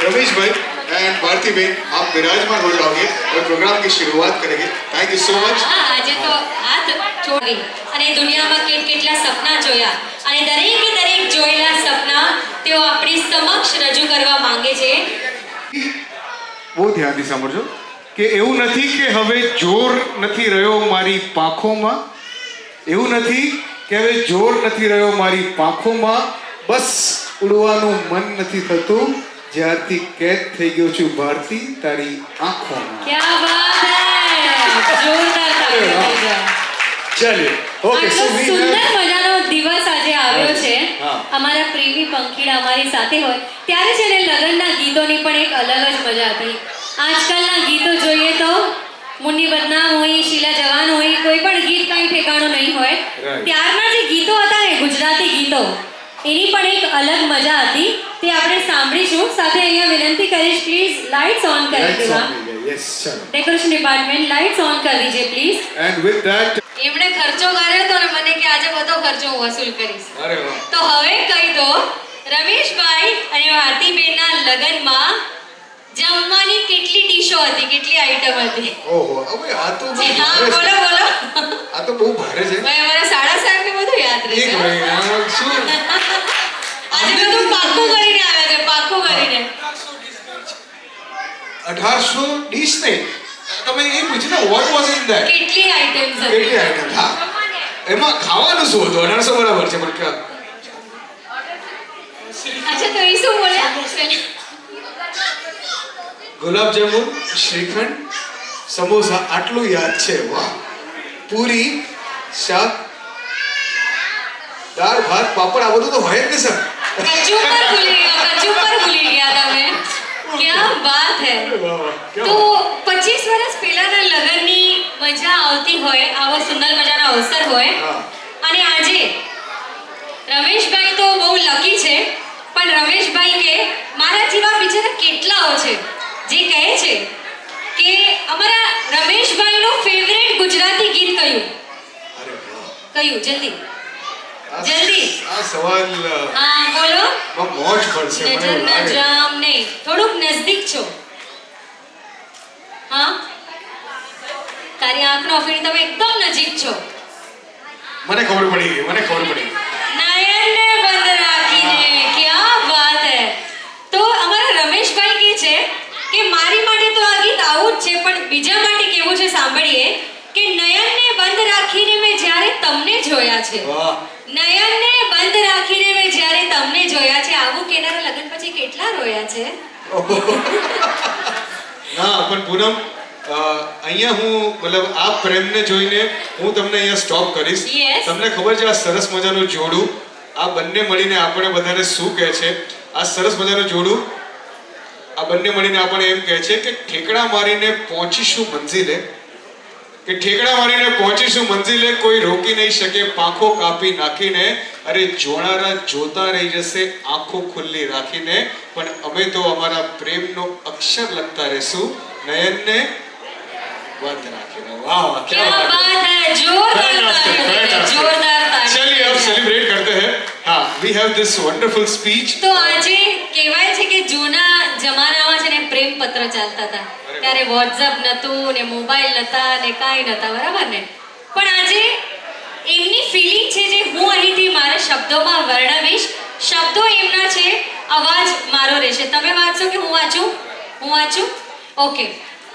रमेश भाई एंड भारती बहन, आप विराजमान हो जाओगे और प्रोग्राम की शुरुआत करेंगे. Thank you so much. હા, આજે તો હાથ છોડી અને દુનિયામાં કેટલા સપના જોયા અને દરેક જોયેલા સપના તેઓ આપણી સમક્ષ રજૂ કરવા માંગે છે. બહુ ધ્યાનથી સાંભળજો કે એવું નથી કે હવે જોર નથી રહ્યો મારી પાંખોમાં, એવું નથી કે હવે જોર નથી રહ્યો મારી પાંખોમાં, બસ ઉડવાનું મન નથી થતું જ્યારથી કેદ થઈ ગયો છું ભારતી તારી આંખોમાં. ક્યા વાત હે! જોરદાર તાળીઓ થઈ જાય. ચાલો ઓકે, આટલો સો વી સુંદર મજાનો દિવસ આજે આવ્યો છે. હા. અમારા પ્રેમી પંખીડા અમારી સાથે હોય ત્યારે છે ને લગ્નના ગીતોની પણ એક અલગ જ મજા હતી. આજકાલના ગીતો જોઈએ તો મુન્ની બદનામ હોય, શીલા જવાન હોય, કોઈ પણ ગીત કઈ ઠેકાણું નહીં હોય. Right. ત્યારના જે ગીતો હતા ને ગુજરાતી ગીતો, એની પણ એક અલગ મજા હતી. તે આપણે સાંભળીશું. સાથે અહીંયા વિનંતી કરીશ, પ્લીઝ લાઇટ્સ ઓન કરી દેવા. યસ, ચાલો. ડેકોરેશન ડિપાર્ટમેન્ટ લાઇટ્સ ઓન કરી દીજે પ્લીઝ. એન્ડ વિથ ધેટ એમણે ખર્ચો કર્યો તો ને મને કે આજે બધો ખર્ચો હું વસૂલ કરીશ. અરે વાહ, તો હવે કહી દો, રમેશભાઈ અને ભારતીબેનના લગ્નમાં જમવાની કેટલી ડીશો હતી, કેટલી આઈટમ હતી? ઓહો, હવે આ તો બહુ હા, ભારે છે. બોલો બોલો. આ તો બહુ ભારે છે. ભાઈ, અમારા સાડા સાત ને બધું યાદ એક રહેશે. ભાઈ આ શું આજે બધું પાક્કું કરીને આવ્યા છે, પાક્કું કરીને. 1800 ડીશ નહીં. તમે એ પૂછ્યું ને વોટ વોઝ ઇન ધેટ? કેટલી આઈટમ્સ કેટલી હતી? આઈટમ? હા, એમાં ખાવાનું શું હતું? 1800 બરાબર છે પણ અચ્છા, તો એ શું બોલ્યા? ગુલાબ જામુન, શ્રીખંડ, સમોસા, આટલું યાદ છે. વાહ. પૂરી, શાક, દાળ, ભાત, પાપડ, આ બધું તો હોય જ ને સર. કચુંબર ભૂલી ગયા તમે. क्या बात है. વાહ, વાહ, ક્યાં તો વાત. 25 વર્ષ પહેલાના લગ્નની મજા આવતી હોય, આવો સુંદર મજાનો અવસર હોય હા. અને આજે રમેશભાઈ તો બહુ લકી છે, પણ રમેશભાઈ કે મારા જેવા બિચારા કેટલાઓ છે જે કહે છે કે અમારા રમેશભાઈનું ફેવરેટ ગુજરાતી ગીત કયું? અરે વાહ. કયું? જલ્દી આ- જલ્દી. આ સવાલ હા, બોલો. મોજ પડશે મને એવું નજરના લાગે. જામ નહીં, થોડુંક નજદીક છો. હા, તારી આંખનો અફીણ તમે એકદમ નજીક છો. મને ખબર પડી ગઈ, મને ખબર પડી ગઈ. નયનને બંધ રાખીને. ક્યા વાત હે. તો અમારા રમેશભાઈ કહે છે કે મારી માટે તો આ ગીત આવું જ છે, જોયા છે. વાહ નયનને બંધ રાખીને મેં જ્યારે તમને જોયા છે. આવું કેનારા લગ્ન પછી કેટલા રોયા છે. ના પણ પૂનમ અહીંયા હું મતલબ આ પ્રેમને જોઈને હું તમને અહીંયા સ્ટોપ કરીશ. Yes. તમને ખબર છે આ સરસ મજાનું જોડું આ બંને મળીને આપણે બધાને શું કહે છે? આ સરસ મજાનું જોડું આ બંને મળીને આપણે એમ કહે છે કે ઠેકડા મારીને પહોંચીશું મંઝિલે કે ઠેકડા મારીને પહોંચીશું મંઝિલે કોઈ રોકી નહીં શકે પાંખો કાપી નાખીને અરે જોનારા જોતા રહી જશે આંખો ખુલ્લી રાખીને પણ અમે તો અમારા પ્રેમનો અક્ષર લખતા રહેશું નયનને બંધ રાખીને. વાહ વાહ क्या क्या बात है. जोरदाર તાળીઓ. જોરદાર તાળીઓ. चलिए अब सेलिब्रेट करते हैं. हाँ we have this wonderful speech. તો આજે કહેવાય છે કે જૂના જમાનામાં છે ને પ્રેમ પત્ર ચાલતા હતા. ત્યારે વોટ્સઅપ નતું ને મોબાઈલ નતા ને કાંઈ નતા, બરાબર ને? પણ આજે એમની ફિલિંગ છે જે હું અહીંથી મારા શબ્દોમાં વર્ણવીશ. શબ્દો એમના છે, અવાજ મારો રહેશે. તમે વાંચો કે હું વાંચું? હું વાંચું? ઓકે,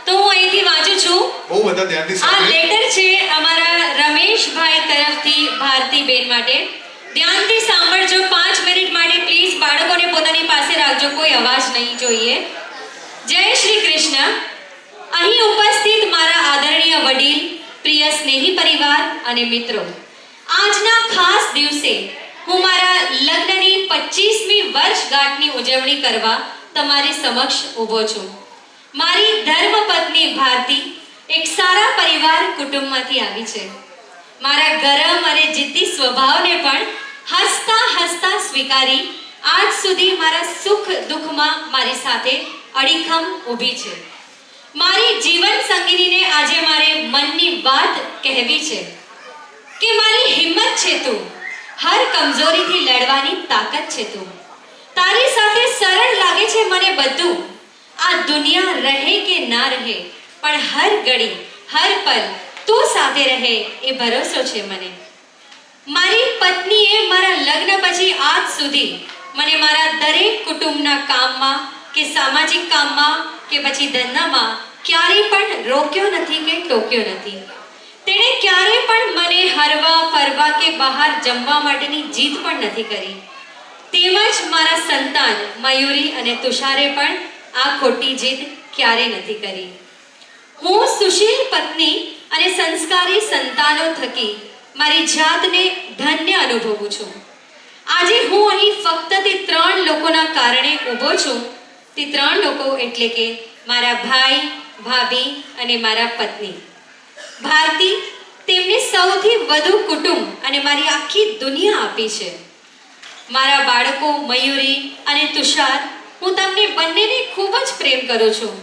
તો હું અહીંથી વાંચું છું. બહુ બધા ધ્યાનથી આ સાંભળો. લેટર છે અમારા રમેશભાઈ તરફથી ભારતીબેન માટે. ધ્યાનથી સાંભળજો. 5 મિનિટ માટે પ્લીઝ બાળકોને પોતાની પાસે રાખજો. કોઈ અવાજ નહીં જોઈએ. જય શ્રી કૃષ્ણ. અહીં ઉપસ્થિત મારા આદરણીય વડીલ, પ્રિય સ્નેહી પરિવાર અને મિત્રો, આજના ખાસ દિવસે હું મારા લગ્નની 25મી વર્ષગાંઠની ઉજવણી કરવા તમારી સમક્ષ ઊભો છું. મારી ધર્મપત્ની ભારતી એક સારા પરિવાર કુટુંબમાંથી આવી છે. મારા ગરમ અને જિદ્દી સ્વભાવને પણ હસતા હસતા સ્વીકારી આજ સુધી મારા સુખ દુઃખમાં મારી સાથે અડીખમ ઊભી છે. મારી જીવન સંગીનીને આજે મારે મનની વાત કહેવી છે કે મારી હિંમત છે તું, હર કમજોરીથી લડવાની તાકાત છે તું. તારી સાથે સરળ લાગે છે મને બધું. આ દુનિયા રહે કે ના રહે પણ હર ઘડી હર પલ તું સાથે રહે એ ભરોસો છે મને. મારી પત્નીએ મારા લગ્ન પછી આજ સુધી મને મારા દરેક કુટુંબના કામમાં કે સામાજિક કામમાં કે પછી ધંધામાં ક્યારેય પણ રોક્યો નથી કે ટોક્યો નથી. તેણે ક્યારેય પણ મને હરવા ફરવા કે બહાર જમવા માટેની જીદ પણ નથી કરી. તેમજ મારા સંતાન મયુરી અને તુષારે પણ આ ખોટી જીદ ક્યારેય નથી કરી. હું સુશીલ પત્ની અને સંસ્કારી સંતાનો થકી મારી જાતને ધન્ય અનુભવું છું. આજે હું અહીં ફક્ત તે 3 લોકોના કારણે ઊભો છું. તે 3 લોકો એટલે કે મારા ભાઈ, ભાભી અને મારા પત્ની. ભારતી તેમને સૌથી વધુ કુટુંબ અને મારી આખી દુનિયા આપી છે. મારા બાળકો મયુરી અને તુષાર, હું તમને બંનેને ખૂબ જ પ્રેમ કરું છું.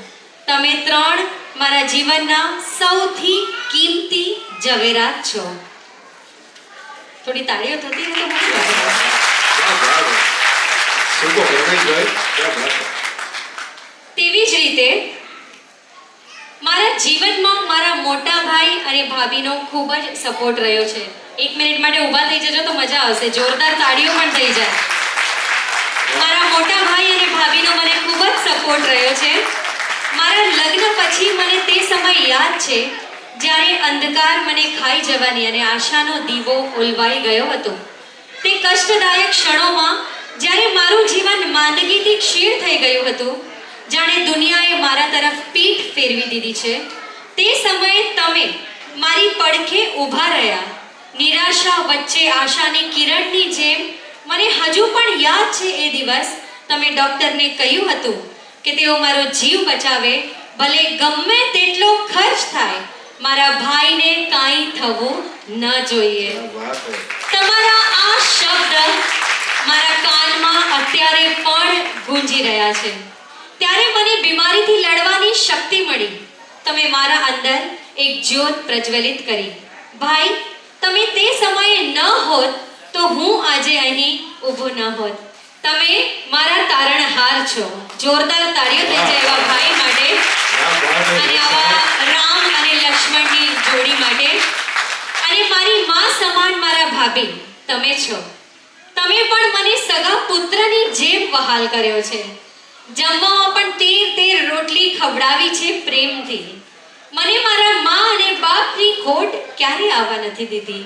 તમે 3 મારા જીવનના સૌથી કિંમતી ઝવેરાત છો. થોડી તાળીઓ થતી હોય તો મને મજા આવે. क्या बात है. सुपर रमेशભાઈ क्या बात है. તેવી જ રીતે મારા જીવનમાં મારા મોટા ભાઈ અને ભાભીનો ખૂબ જ સપોર્ટ રહ્યો છે. 1 મિનિટ માટે ઊભા થઈ જજો તો મજા આવશે. જોરદાર તાળીઓ પણ થઈ જાય. મારા મોટા ભાઈ અને ભાભીનો મને ખૂબ જ સપોર્ટ રહ્યો છે. મારા લગ્ન પછી મને તે સમય યાદ છે જ્યારે અંધકાર મને ખાઈ જવાની અને આશાનો દીવો ઓલવાઈ ગયો હતો. તે કષ્ટદાયક ક્ષણોમાં જ્યારે મારું જીવન માંદગીથી ક્ષીણ થઈ ગયું હતું, જાણે દુનિયાએ મારા તરફ પીઠ ફેરવી દીધી છે, તે સમયે તમે મારી પડખે ઊભા રહ્યા. નિરાશા વચ્ચે આશાની કિરણની જેમ મને હજુ પણ યાદ છે એ દિવસ તમે ડૉક્ટરને કહ્યું હતું કે તેઓ મારો જીવ બચાવે, ભલે ગમે તેટલો ખર્ચ થાય, મારા ભાઈને કાંઈ થવું ન જોઈએ. તમારા આ શબ્દ મારા કાનમાં અત્યારે પણ ગૂંજી રહ્યા છે. ત્યારે મને બીમારીથી લડવાની શક્તિ મળી. તમે મારા અંદર એક જ્યોત પ્રજ્વલિત કરી. ભાઈ, તમે તે સમયે ન હોત તો હું આજે અહીં ઊભો ન હોત. તમે મારા તારણહાર છો. જોરદાર તાળીઓ થઈ જાય એવા ભાઈ માટે અને આવા રામ અને લક્ષ્મણની જોડી માટે. અને મારી માં સમાન મારા ભાભી તમે છો. તમે પણ મને સગા પુત્રની જેમ વહાલ કર્યો છે. જમવામાં પણ 13 રોટલી ખવડાવી છે પ્રેમથી. મને મારા માં અને બાપની ખોટ ક્યારે આવવા નથી દીધી.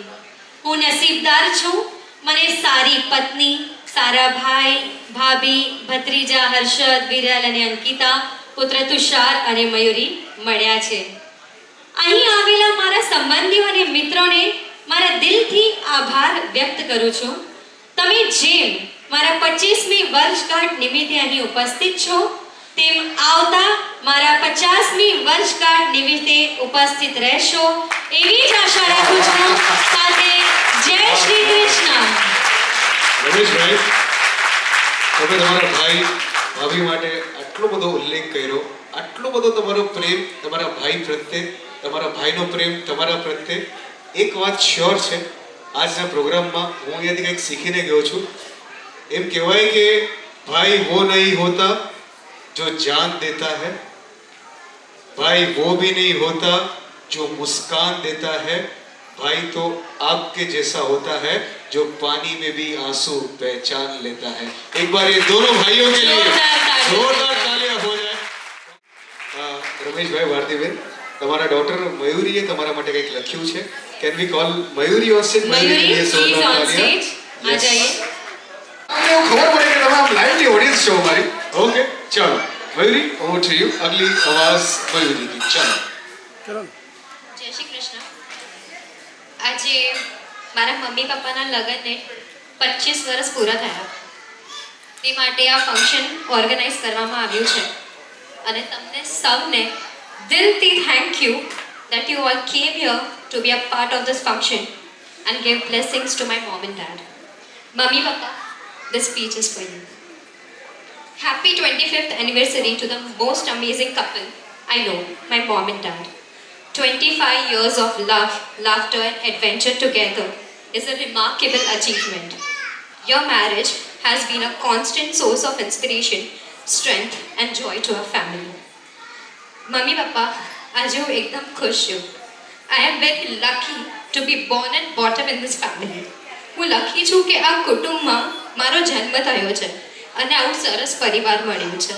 હું નસીબદાર છું, મને સારી પત્ની, સારા ભાઈ, ભાભી, ભત્રીજા હર્ષદ, વિરલ અને અંકિતા, પુત્ર તુષાર અને મયુરી મળ્યા છે. અહીં આવેલા મારા સંબંધીઓ અને મિત્રોને મારા દિલથી આભાર વ્યક્ત કરું છું. તમે જેમ મારા 25મી વર્ષગાંઠ નિમિત્તે અહીં ઉપસ્થિત છો, તેમ આવતા મારા 50મી વર્ષગાંઠ નિમિત્તે ઉપસ્થિત રહેશો એવી જ આશા રાખું છું. સાથે જય શ્રી કૃષ્ણ. રમેશભાઈ, તમે તમારા ભાઈ ભાભી માટે આટલો બધો ઉલ્લેખ કર્યો, આટલો બધો તમારો પ્રેમ તમારા ભાઈ પ્રત્યે, તમારા ભાઈનો પ્રેમ તમારા પ્રત્યે. એક વાત શ્યોર છે, આજના પ્રોગ્રામમાં હું અહીંયાથી કંઈક શીખીને ગયો છું. એમ કહેવાય કે ભાઈ વો નહીં હોતા जो जान देता है, भाई वो भी नहीं होता जो मुस्कान देता है, भाई तो आपके जैसा होता है जो पानी में भी आंसू पहचान लेता है. एक बार ये दोनों भाइयों के लिए जोरदार तालियां हो जाए. રમેશભાઈ, ભારતીબેન, તમારા ડોટર મયુરીએ તમારા માટે કંઈક લખ્યું છે. Can we call Mayuri on stage? Mayuri please on stage આ જાઈએ. आपने वो खबर पड़ी कि आप लाइवली ऑडियंस शो हमारी. ओके, चलो मयूरी, ओवर टू यू. अगली आवाज मयूरी की. चलो. જય શ્રી કૃષ્ણ. આજે મારા મમ્મી પપ્પાના લગ્નને 25 વર્ષ પૂરા થયા. તે માટે આ ફંક્શન ઓર્ગેનાઇઝ કરવામાં આવ્યું છે અને તમને સૌને દિલથી thank you that you all came here to be a part of this function and give blessings to my mom and dad. Mummy Papa, this speech is for you. Happy 25th anniversary to the most amazing couple I know, my mom and dad. 25 years of love, laughter and adventure together is a remarkable achievement. Your marriage has been a constant source of inspiration, strength and joy to our family. Mummy Papa, આજે હું એકદમ ખુશ છું. I am very lucky to be born and brought up in this family. હું lucky છું કે આ કુટુંબમાં મારો જન્મ થયો છે અને આવું સરસ પરિવાર મળ્યું છે.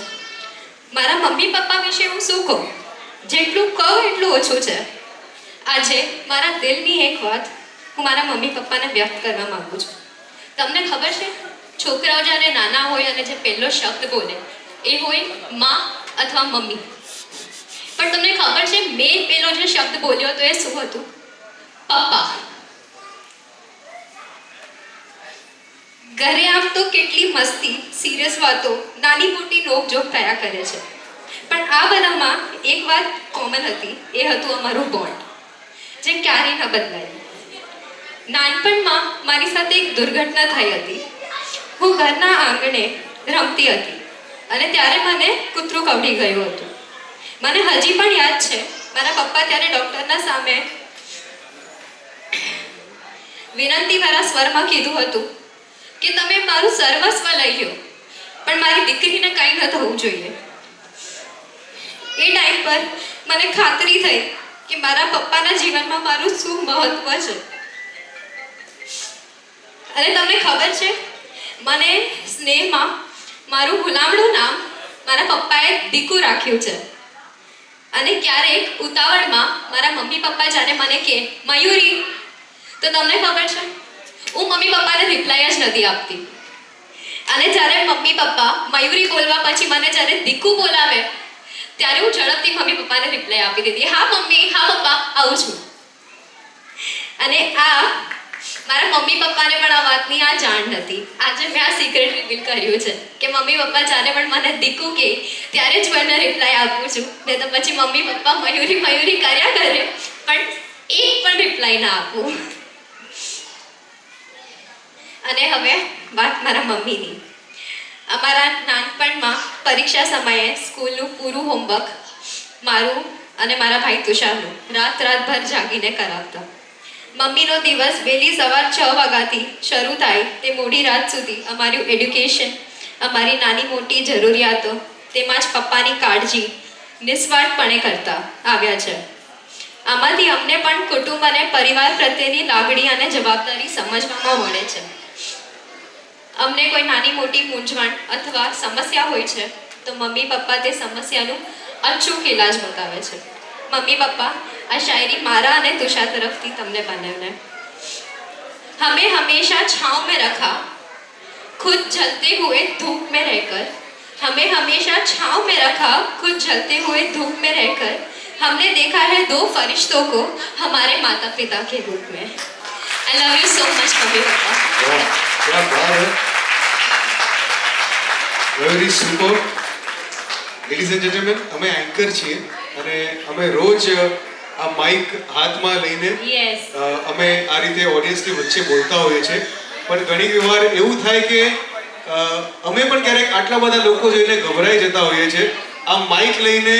મારા મમ્મી પપ્પા વિશે હું શું કહું, જેટલું કહું એટલું ઓછું છે. આજે મારા દિલની એક વાત હું મારા મમ્મી પપ્પાને વ્યક્ત કરવા માંગુ છું. તમને ખબર છે, છોકરાઓ જ્યારે નાના હોય અને જે પહેલો શબ્દ બોલે એ હોય માં અથવા મમ્મી. પણ તમને ખબર છે મેં પેલો જે શબ્દ બોલ્યો હતો એ શું હતું? પપ્પા. ઘરે આમ તો કેટલી મસ્તી, સિરિયસ વાતો, નાની મોટી નોકઝોક થયા કરે છે, પણ આ બધામાં એક વાત કોમન હતી, એ હતું અમારું બોન્ડ, જે ક્યારેય ન બદલાયું. નાનપણમાં મારી સાથે એક દુર્ઘટના થઈ હતી. હું ઘરના આંગણે રમતી હતી અને ત્યારે મને કૂતરું કવડી ગયું હતું. મને હજી પણ યાદ છે, મારા પપ્પા ત્યારે ડૉક્ટરના સામે વિનંતીવાળા સ્વરમાં કીધું હતું કે તમે મારું સર્વસ્વ લઈ લો, પણ મારી દીકરીને કંઈ ન થવું જોઈએ. એ ટાઈમ પર મને ખાતરી થઈ કે મારા પપ્પાના જીવનમાં મારું શું મહત્વ છે. અને તમને ખબર છે, મને સ્નેહમાં મારું ગુલામણું નામ મારા પપ્પાએ દીકુ રાખ્યું છે. અને ક્યારેક ઉતાવળમાં મારા મમ્મી પપ્પા જ્યારે મને કહે મયુરી, તો તમને ખબર છે હું મમ્મી પપ્પાને રિપ્લાય જ નથી આપતી. અને જ્યારે મમ્મી પપ્પા મયુરી બોલવા પછી મને જ્યારે દીકુ બોલાવે ત્યારે હું ઝડપથી મમ્મી પપ્પાને રિપ્લાય આપી દીધી, હા મમ્મી, હા પપ્પા, આવું છું. અને આ મારા મમ્મી પપ્પાને પણ આ વાતની આ જાણ નથી. આજે મેં આ સિક્રેટ રિવીલ કર્યું છે કે મમ્મી પપ્પા જ્યારે પણ મને દીકુ કહે ત્યારે જ મને રિપ્લાય આપું છું, ને તો પછી મમ્મી પપ્પા મયુરી મયુરી કર્યા કરે પણ એક પણ રિપ્લાય ના આપું. અને હવે વાત મારા મમ્મીની. અમારા નાનપણમાં પરીક્ષા સમયે સ્કૂલનું પૂરું હોમવર્ક મારું અને મારા ભાઈ તુષારનું રાતભર જાગીને કરાવતા. મમ્મીનો દિવસ વહેલી સવાર 6 વાગ્યાથી શરૂ થાય તે મોડી રાત સુધી અમારું એડ્યુકેશન, અમારી નાની મોટી જરૂરિયાતો, તેમાં જ પપ્પાની કાળજી નિસ્વાર્થપણે કરતા આવ્યા છે. આમાંથી અમને પણ કુટુંબ અને પરિવાર પ્રત્યેની લાગણી અને જવાબદારી સમજવામાં મળે છે. અમને કોઈ નાની મોટી મૂંઝવણ અથવા સમસ્યા હોય છે તો મમ્મી પપ્પા તે સમસ્યાનું અચૂક ઇલાજ બતાવે છે. મમ્મી પપ્પા, આ શાયરી મારા અને તુષાર તરફથી તમને બંનેને. हमें हमेशा छांव में रखा खुद जलते हुए धूप में रहकर, हमें हमेशा छांव में रखा खुद जलते हुए धूप में रहकर, हमने देखा है दो फरिश्तों को हमारे माता पिता के रूप में। I love you so much mummy papa. વાહ, क्या बात है, very super. Ladies and gentleman, અમે એન્કર છીએ અને અમે રોજ આ માઇક હાથમાં લઈને Yes. અમે આ રીતે ઓડિયન્સની વચ્ચે બોલતા હોઈએ છીએ, પણ ઘણી વાર એવું થાય કે અમે પણ ક્યારેક આટલા બધા લોકો જોઈને ગભરાઈ જતા હોઈએ છીએ. આ માઇક લઈને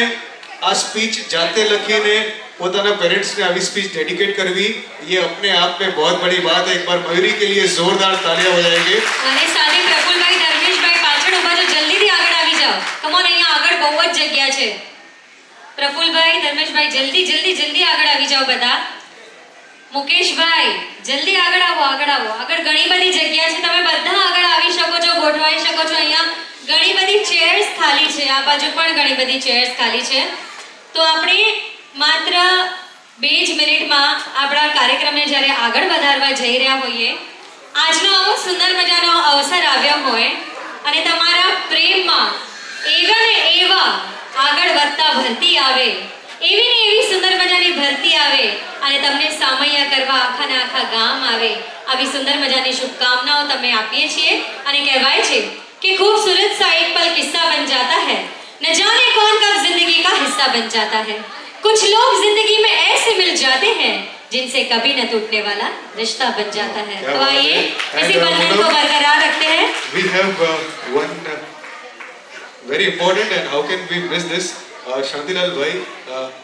આ સ્પીચ જાતે લખીને પોતાના પેરેન્ટ્સને આવી સ્પીચ ડેડિકેટ કરવી, ये अपने आप में बहुत बड़ी बात है. एक बार मयूरी के लिए जोरदार तालियां बजाएंगे. અને સાથે પ્રફુલભાઈ ધર્મેશભાઈ પાછળ ઊભા છો, જલ્દીથી આગળ આવી જાઓ. કમ ઓન, અહીંયા આગળ બહુ જ જગ્યા છે. પ્રફુલભાઈ ધર્મેશભાઈ જલ્દી જલ્દી જલ્દી આગળ આવી જાઓ બધા. મુકેશભાઈ જલ્દી આગળ આવો, આગળ આવો. આગળ ઘણી બધી જગ્યા છે, તમે બધા આગળ આવી શકો છો, ગોઠવાઈ શકો છો. અહીંયા ઘણી બધી ચેર્સ ખાલી છે, આ બાજુ પણ ઘણી બધી ચેર્સ ખાલી છે. તો આપણે માત્ર 2 જ મિનિટમાં આપણા કાર્યક્રમને જ્યારે આગળ વધારવા જઈ રહ્યા હોઈએ, આજનો આવો સુંદર મજાનો અવસર આવ્યો હોય અને તમારા પ્રેમમાં એવા ને એવા આગળ વધતા ભરતી આવે, એવી ને એવી સુંદર મજાની ભરતી આવે અને તમને સામૈયા કરવા આખા ને આખા ગામ આવે, આવી સુંદર મજાની શુભકામનાઓ તમે આપીએ છીએ. અને કહેવાય છે कि खूबसूरत सा एक पल किस्सा बन जाता है, न जाने कौन कब जिंदगी का हिस्सा बन जाता है. कुछ लोग जिंदगी में ऐसे मिल जाते हैं जिनसे कभी न टूटने वाला रिश्ता बन जाता है. तो आइए इसी बंधन को बरकरार रखते हैं. We have one very important, and how can we miss this? Shantilal ભાઈ,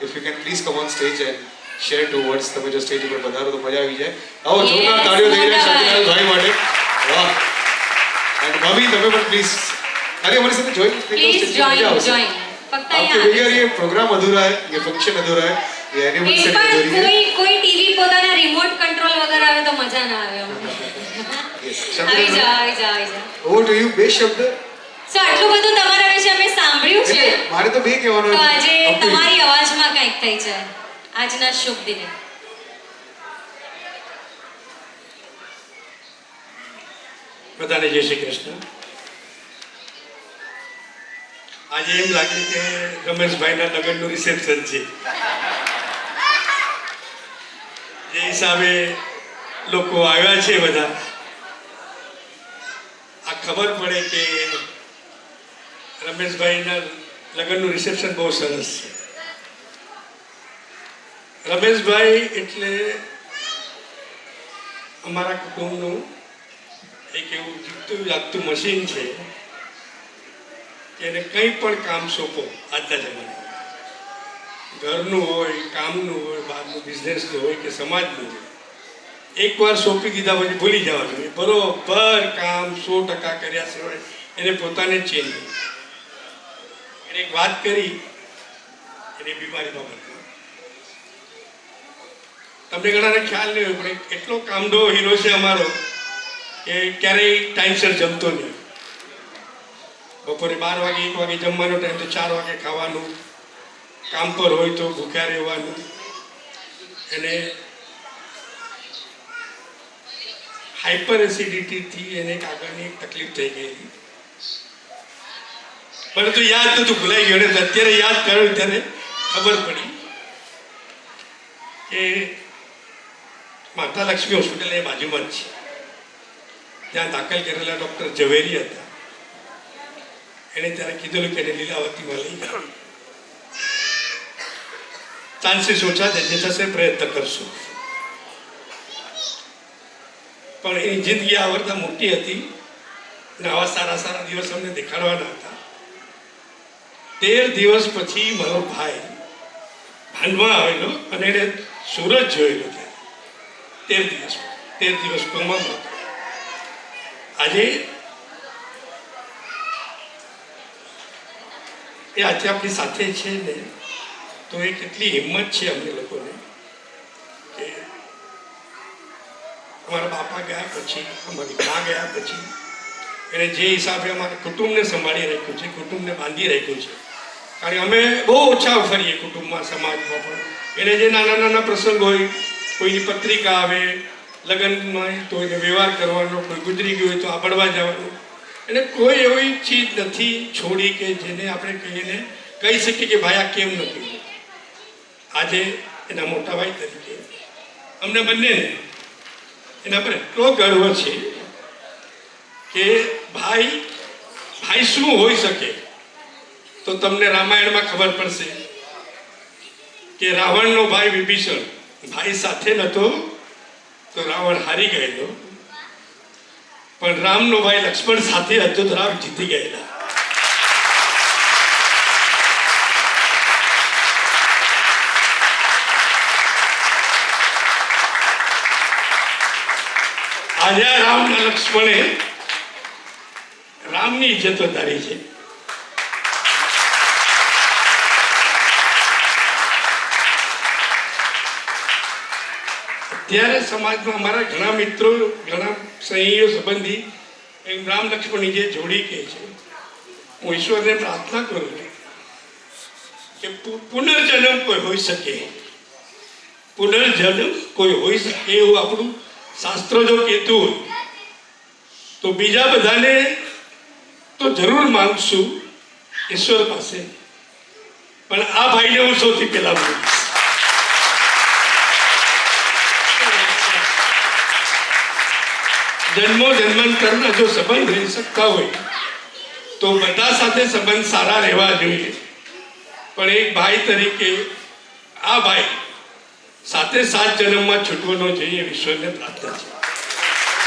if you can please come on stage and share 2 words. તમે જો સ્ટેજ ઉપર પધારો તો મજા આવી જાય. આવો, જોરદાર તાળીઓ દઈ રહ્યા શાંતિલાલ ભાઈ માટે. વાહ. And ભાભી, તમે પણ પ્લીઝ ખાલી અમારી સાથે જોઈન प्लीज ज्वाइन ज्वाइन. फक्त आपके यहाँ भैया ये प्रोग्राम अधूरा है, ये फंक्शन अधूरा है, ये एक एनिवर्सरी પણ अधूरी है. કોઈ ટીવી પોતાના રિમોટ કંટ્રોલ વગર આવે તો મજા ના આવે. Yes. આવી જાઓ, આવી જાઓ, આવી જાઓ. Over to you. બે શબ્દ. સો આટલું બધું તમારા વિશે અમે સાંભળ્યું છે, એટલે મારે તો બે કહેવાનું તો હતું. આજે Up to you. તમારી અવાજમાં કંઈક થઈ જાય આજના શુભ દિને. બધાને જય શ્રી કૃષ્ણ. આજે એમ લાગે કે રમેશભાઈના લગ્નનું રિસેપ્શન છે. જે હિસાબે લોકો આવ્યા છે બધા, આ ખબર પડે કે રમેશભાઈના લગ્નનું રિસેપ્શન બહુ સરસ છે. રમેશભાઈ એટલે અમારા કુટુંબનું એક એવું જીવતું જાગતું મશીન છે કે એને કંઈ પણ કામ સોંપો આજના જમાનામાં, ઘરનું હોય, કામનું હોય, બહારનું બિઝનેસનું હોય કે સમાજનું હોય, એકવાર સોંપી દીધા પછી ભૂલી જવાનું. એ બરોબર કામ 100% કર્યા સિવાય એને પોતાને જ ચેન્જ નહીં. એને એક વાત કરી એની બીમારી બાબતમાં, તમને ઘણાને ખ્યાલ નહીં હોય પણ એટલો કામડો હીરો છે અમારો કે ક્યારેય ટાઈમસર જમતો નહીં. બપોરે 12 વાગે 1 વાગે જમવાનો ટાઈમ તો 4 વાગે ખાવાનું, કામ પર હોય તો ભૂખ્યા રહેવાનું. એને હાઇપર એસિડિટીથી એને એક આગળની એક તકલીફ થઈ ગયેલી, પરંતુ યાદ નહોતું, ભૂલાઈ ગયું. અને અત્યારે યાદ કર્યું ત્યારે ખબર પડી કે માતા લક્ષ્મી હોસ્પિટલ એ બાજુમાં જ છે. ત્યાં દાખલ કરેલા ડૉક્ટર ઝવેરી હતા. એણે ત્યારે કીધેલું કે એને લીલાવતીમાં લઈ જાઓ, ચાન્સીસ ઓછા છે, જે થશે પ્રયત્ન કરશું. પણ એની જિંદગી આ કરતા મોટી હતી અને આવા સારા સારા દિવસ અમને દેખાડવાના હતા. 13 દિવસ પછી મારો ભાઈ ભાંડમાં આવેલો અને એણે સુરત જોયેલો. ત્યાં 13 દિવસ કોમામાં હતો. આજે એ આજે આપણી સાથે છે ને, તો એ કેટલી હિંમત છે અમને લોકોને કે અમારા બાપા ગયા પછી, અમારી મા ગયા પછી એને જે હિસાબે અમારા કુટુંબને સંભાળી રાખ્યું છે, કુટુંબને બાંધી રાખ્યું છે. કારણ કે અમે બહુ ઓછા ફરીએ કુટુંબમાં, સમાજમાં પણ. એને જે નાના નાના પ્રસંગ હોય, કોઈની પત્રિકા આવે, લગ્નમાં તો એને વ્યવહાર કરવાનો, કોઈ ગુજરી ગયું હોય તો આબડવા જવાનું, અને કોઈ એવી ચીજ નથી છોડી કે જેને આપણે કહી શકીએ કે ભાઈ આ કેમ નથી. આજે એના મોટા ભાઈ તરીકે અમને બંનેને એના પર એટલો ગર્વ છે કે ભાઈ શું હોઈ શકે. તો તમને રામાયણમાં ખબર પડશે કે રાવણનો ભાઈ વિભીષણ ભાઈ સાથે નહોતો તો રાવણ હારી ગયેલો, પણ રામનો ભાઈ લક્ષ્મણ સાથે હતો તો રામ જીતી ગયેલા. આજે રામના લક્ષ્મણે રામની ઇજ્જત વધારી છે. અત્યારે સમાજમાં અમારા ઘણા મિત્રો, ઘણા સ્નેહીઓ, સંબંધી એમ રામ લક્ષ્મણની જે જોડી કહે છે, હું ઈશ્વરને પ્રાર્થના કરું છું કે પુનર્જન્મ કોઈ હોઈ શકે, પુનર્જન્મ કોઈ હોઈ શકે એવું આપણું શાસ્ત્રો જો કહેતું હોય તો બીજા બધાને તો જરૂર માંગશું ઈશ્વર પાસે, પણ આ ભાઈને હું સૌથી પહેલા માંગીશ. જન્મો જન્માંતરના જો સંબંધ રહી શકતા હોય તો બધા સાથે સંબંધ સારા રહેવા જોઈએ, પણ એક ભાઈ તરીકે આ ભાઈ સાથે 7 જન્મમાં છૂટવો ન જોઈએ, ઈશ્વરને પ્રાર્થના છે.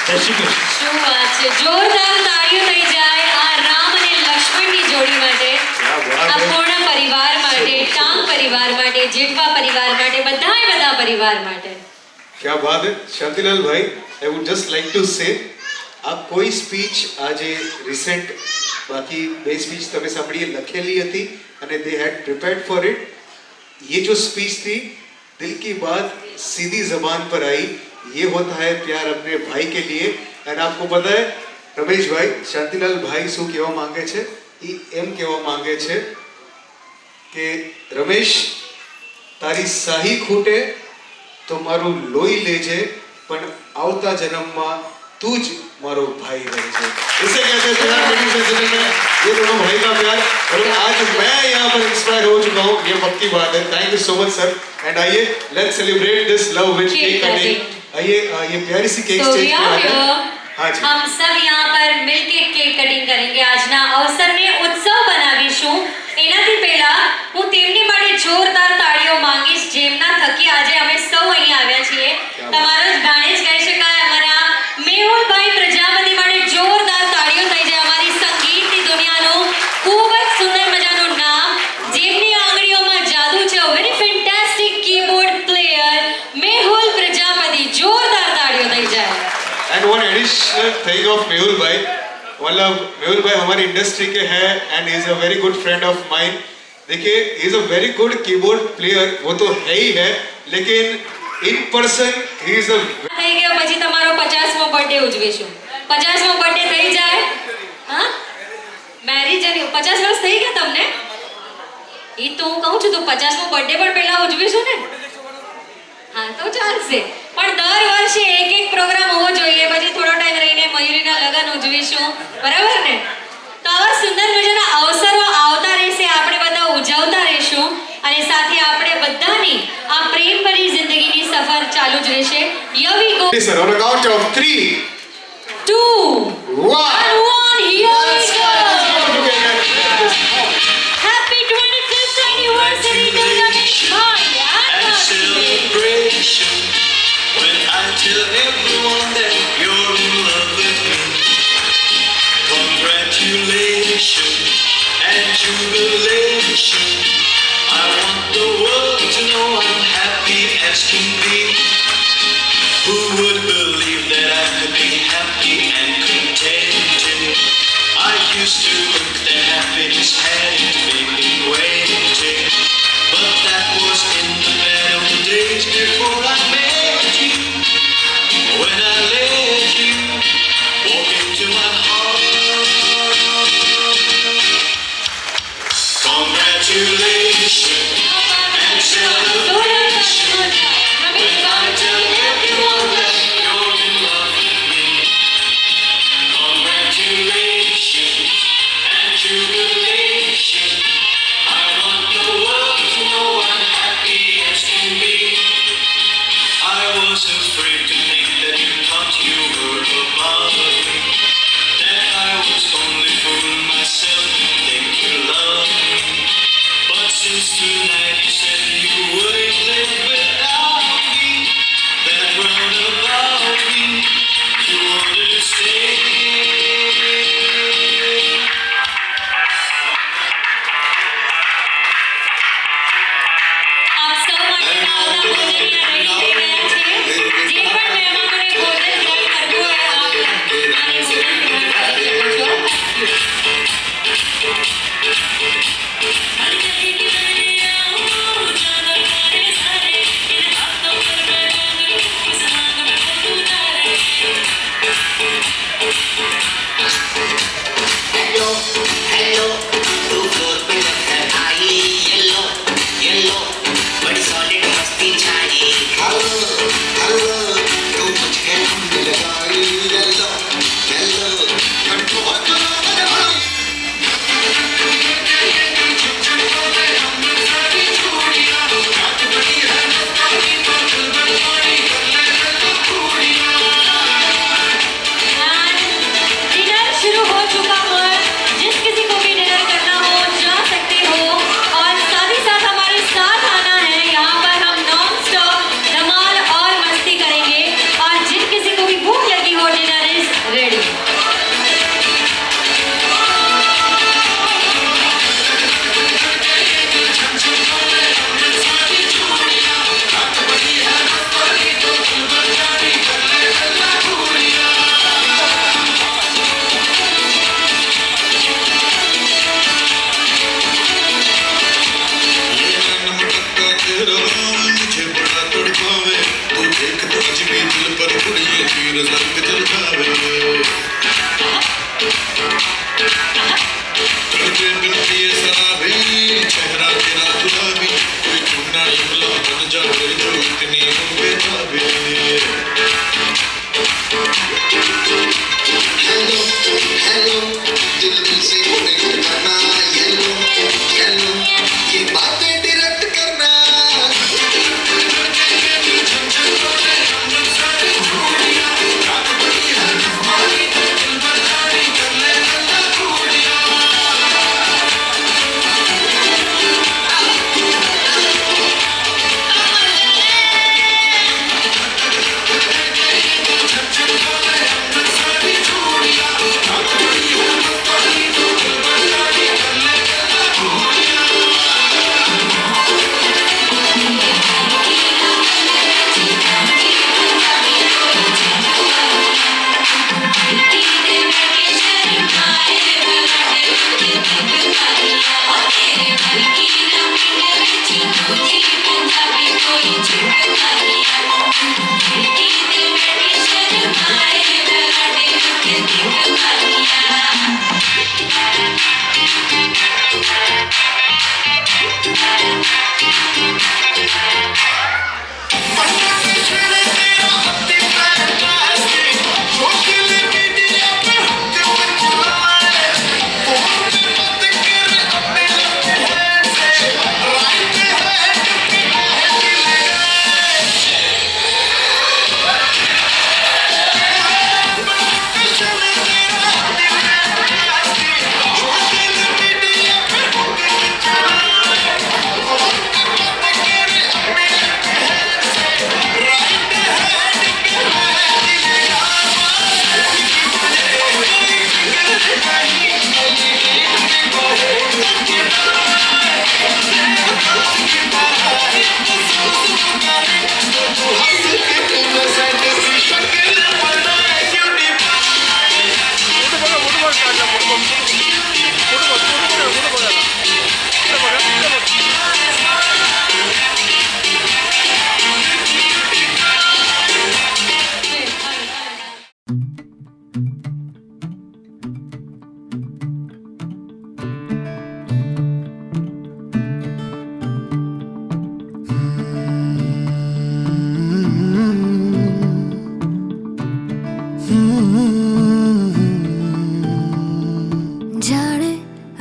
જય શ્રી કૃષ્ણ. શું વાત છે, જોરદાર તાળીઓ થઈ જાય આ રામ અને લક્ષ્મણની જોડી માટે, આ પૂર્ણ પરિવાર માટે, ટાંગ પરિવાર માટે, જેઠવા પરિવાર માટે, બધા પરિવાર માટે. क्या बात है शांतिलाल भाई. I would just like to say આ કોઈ સ્પીચ આજે રિસેન્ટ બાકી 2 સ્પીચ તમે સાંભળી લખેલી હતી અને દે हैड प्रिपेयर्ड फॉर इट. ये जो स्पीच थी दिल की बात सीधी जबान पर आई. ये होता है प्यार अपने भाई के लिए. एंड आपको पता है रमेश भाई शांतिलाल भाई શું કહેવા માંગે છે, એ એમ કહેવા માંગે છે કે રમેશ તારી સાહી ખૂટે તો મારું લોહી લેજે, પણ આવતા જન્મમાં तू ज मारो भाई रहजे. इसे कहते हैं प्यार. लेडीज एंड जेंटलमैन, ये दोनों भाई का प्यार. और आज मैं यहाँ पर इंस्पायर हो चुका हूँ, ये पक्की बात है. Thank you so much sir. And आइए let's celebrate this love with cake cutting. आइए ये प्यारी सी केक स्टेज पे आ जाए. हाँ जी, हम सब यहाँ पर मिलके केक कटिंग करेंगे. આજના અવસરને ઉત્સવ બનાવીશું. એનાથી પહેલા હું તેમની માટે જોરદાર તાળીઓ માંગીશ જેમના થકી આજે અમે સૌ અહીં આવ્યા છીએ. તમારો જ ગાણે જ કહી શકાય. અમારા મેહુલભાઈ પ્રજાપતિ માટે જોરદાર તાળીઓ થઈ જાય. અમારી સંગીતની દુનિયાનું ખૂબ જ સુંદર મજાનું નામ, જેમની આંગળીઓમાં જાદુ છે, very fantastic keyboard player Mehul Prajapati. જોરદાર તાળીઓ થઈ જાય. And one additional thing of Mehul भाई, मतलब मेहुल भाई हमारी इंडस्ट्री के हैं and he is a very good friend of mine. देखिए he is a very good keyboard player, वो तो है ही है, लेकिन इन पर्सन ही इज अ થઈ ગયો. પછી તમારો 50મો બર્થડે ઉજવીશું. 50મો બર્થડે થઈ જાય. હા, મેરેજ અને 50 વર્ષ થઈ ગયા તમને. ઈ તો હું કહું છું તો 50મો બર્થડે પણ પહેલા ઉજવીશું ને. હા તો ચાલશે, પણ દર વર્ષે એક પ્રોગ્રામ હોવો જોઈએ. પછી થોડો ટાઈમ રહીને મયુરીના લગ્ન ઉજવીશું, બરાબર ને. તો આવા સુંદર મજાના અવસરો આવતા રહેશે, આપણે બધા ઉજવતા રહીશું અને સાથે આપણે બધાની આ પ્રેમભરી જિંદગીની સફર ચાલુ જ રહેશે. Here we go. sir on a count of 3 2 1 here we go. Happy 25th anniversary to Ramesh bhai. and celebration when I tell everyone that you're in love with me. Congratulations and jubilation. I want the world to know I'm happy as can be. Who would believe that I could be happy and content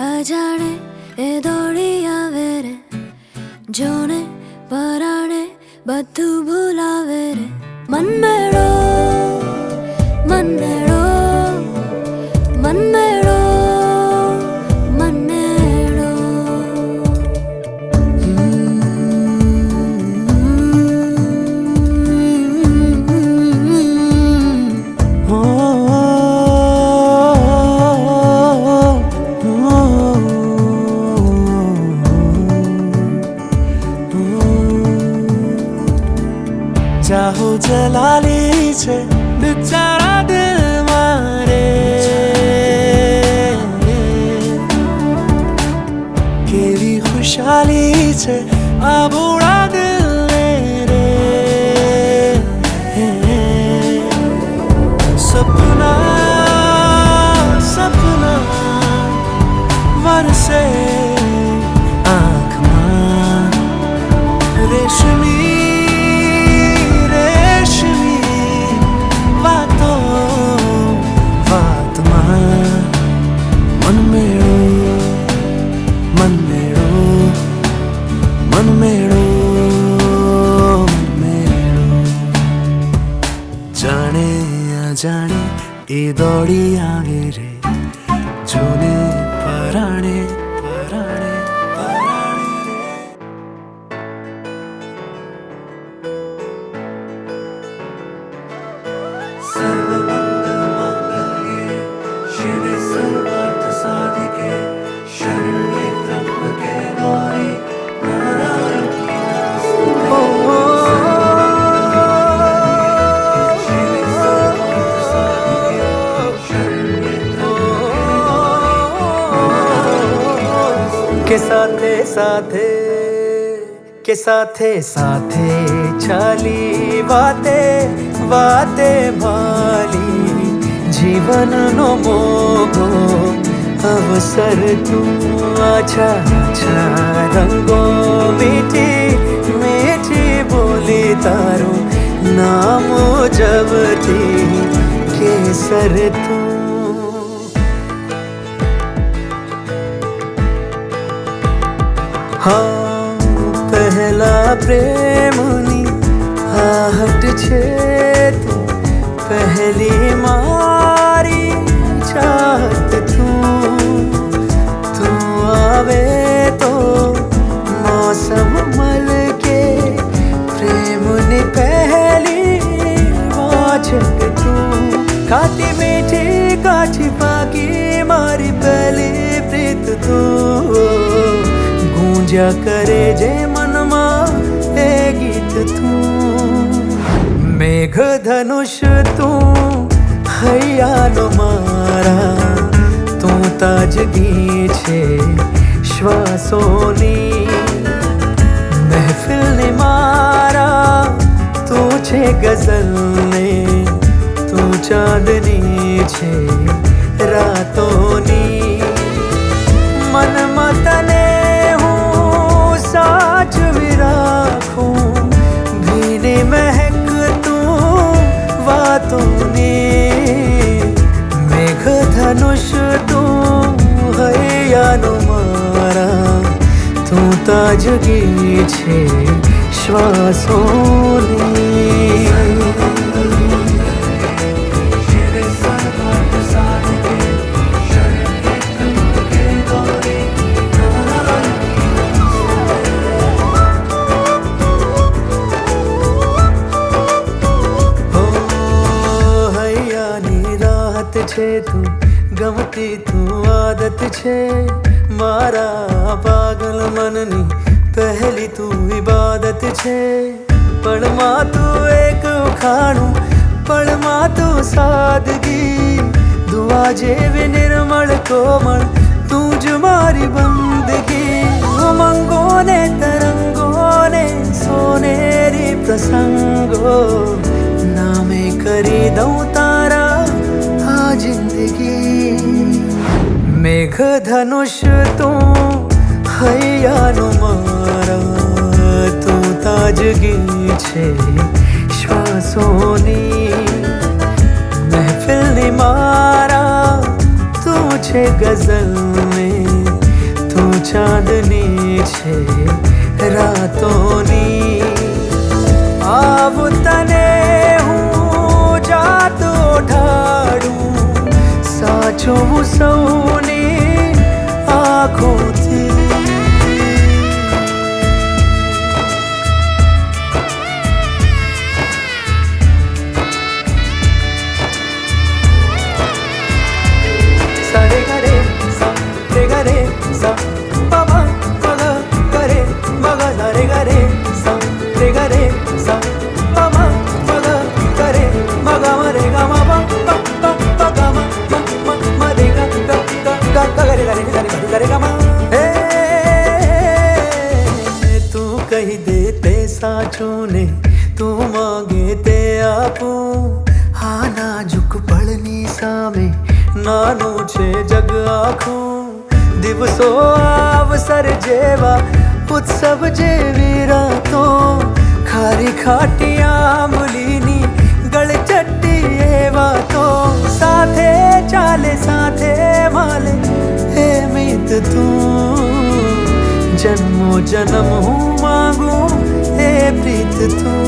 અજાણે એ દોડી આવે રે, જોને પરાણે બધું ભૂલાવે રે. મનમેળો મનમેળો મનમેળો મનમેળો. ચાહો જલાલી છે બિચારા દિલ મારે, કેવી ખુશાલી છે આ ભોળા દિલને રે. સપના સપના વરસે આંખમાં, રેશમી જાણે એ દોડી આવે રે, જોને પરાણે પરાણે પરાણે રે. સર્વમંગલમાંગલ્યે શિવે સર્વાર્થ સાધિકે શરણ્યે ત્ર્યંબકે ગૌરી નારાયણી નમોસ્તુતે. के साथे साथे चाली वाते वाते भाली, जीवन नो मोगो अवसर तू आछा आछा रंगो मीठी मीठी बोली तारू नाम जबती केसर तू. हाँ पहला प्रेमनी आहट छे तू, पहली मारी चाहत तू आवे तो मौसम मल के प्रेमनी पहली वाचक तू. खाटी मीठी काठी पाकी मारी पहली प्रीत तू, गूंजा करे जे मनमा ए गीत तू. मेघ धनुष तू हૈયાનો મારા, તું તાજગી છે શ્વાસોની મહેફિલની મારા, તું છે ગઝલને તું ચાંદની છે રાતોની. મનમાં તને સાચવી રાખું, ભીની મહેક તું વાતોની. મેઘ ધનુષ તું હૈયાનો મારા, તું તાજગી છે શ્વાસોની. છે તું ગમતી તું આદત છે મારા પાગલ મનની, પહેલી તું ઇબાદત છે. પળમાં તું એક ઉખાણું, પળમાં તું સાદગી, દુઆ જેવી નિર્મળ કોમળ તું જ મારી બંદગી. ઉમંગો ને તરંગો ને સોનેરી પ્રસંગો, નામે કરી દઉં તારા जिंदगी. मेघ धनुष तू હૈયાનો મારા, તું તાજગી છે શ્વાસોની. મહેફિલની મારા તું છે ગઝલ में છે રાતોની આવ તને હું જાતો ઢાળું સાચું સૌની આંખોથી સરે ગરે સા રે ગરે સા પા મગ ગરે મગ સરે ગરે સા રે ગરે સા પા મગ ગરે મગ મરે ગા મા પા પા ગા મા રે ગા ગા ગરે ગરે ગરે ગા મા હે તું કહી દે તે સાચું ને તું માંગે તે આપું હા નાજુક પળની સામે નાનું છે જગ આખું દિવસો અવસર જેવા ઉત્સવ જેવી રાતો ખારી ખાટી આંબલીની ગળચટ્ટી એવા તો સાથે ચાલે સાથે માલે હે મિત તું જન્મો જન્મ હું માંગું હે પ્રીત તું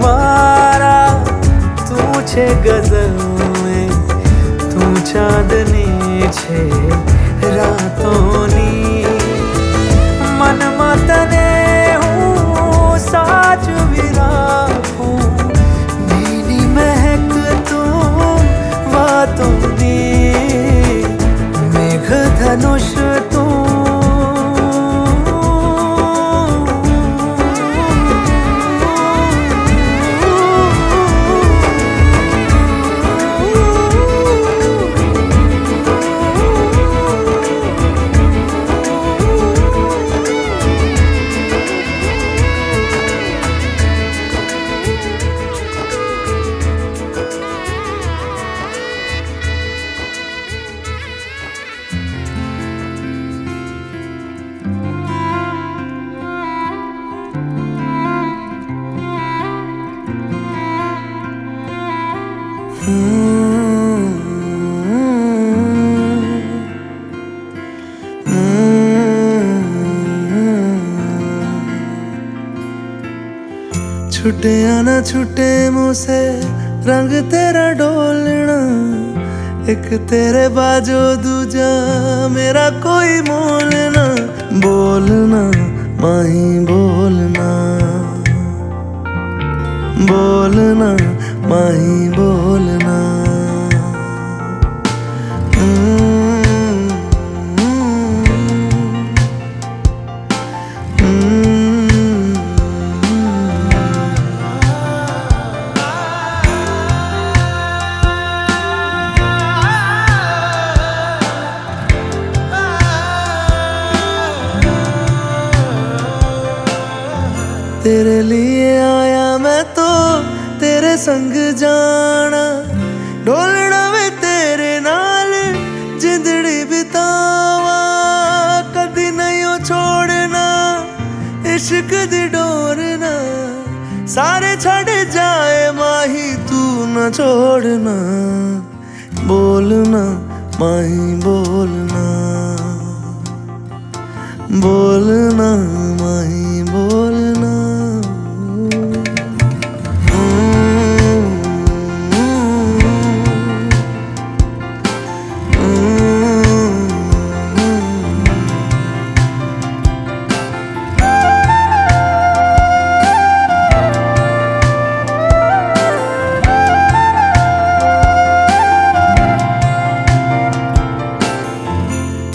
मारा तू छे गजल में तू चांदनी छे रातोनी मन मतने हूँ साचवी राखूं भीनी महक तू वातोनी मेघ धनुष तू छुटे आना छुटे मुझसे रंग तेरा डोलना एक तेरे बाजो दूजा मेरा कोई मोल ना बोलना माही बोलना बोलना माही बोलना तेरे लिए आया मैं तो तेरे संग जाना ढोलना वे तेरे नाल जिंदड़ी बितावा कदी नहीं छोड़ना इश्क दी डोरना सारे छड़ जाए माही तू न छोड़ना बोलना माही बोलना बोलना माही बोलना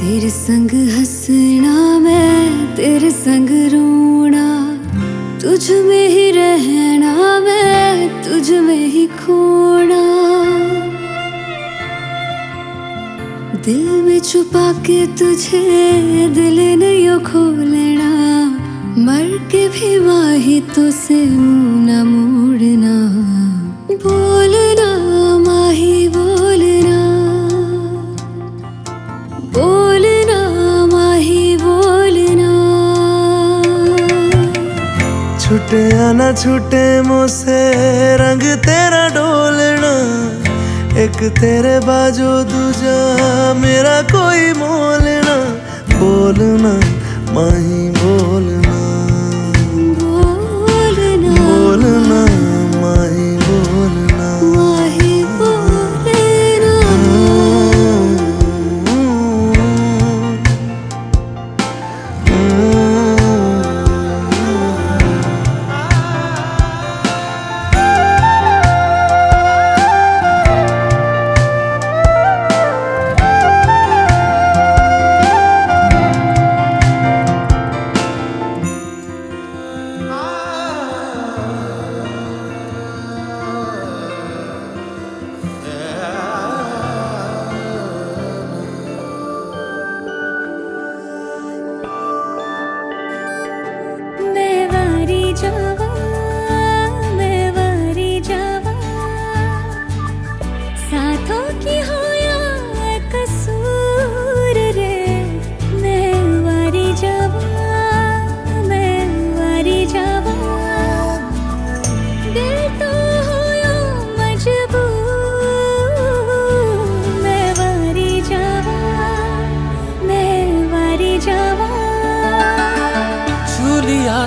तेरे संग हंसना मैं तेरे संग रोना तुझ में ही रहना मैं तुझ में ही खोना दिल में छुपा के तुझे दिल नहीं खोलना मर के भी माही तो से मुँह न मोड़ना बोलना माही बोलना बोलना माही बोलना छूटे या ना छूटे मुझसे रंग तेरा डोलना, एक तेरे बाजो दूजा मेरा कोई मोलना। बोलना माही बोलना, बोलना माही बोलना,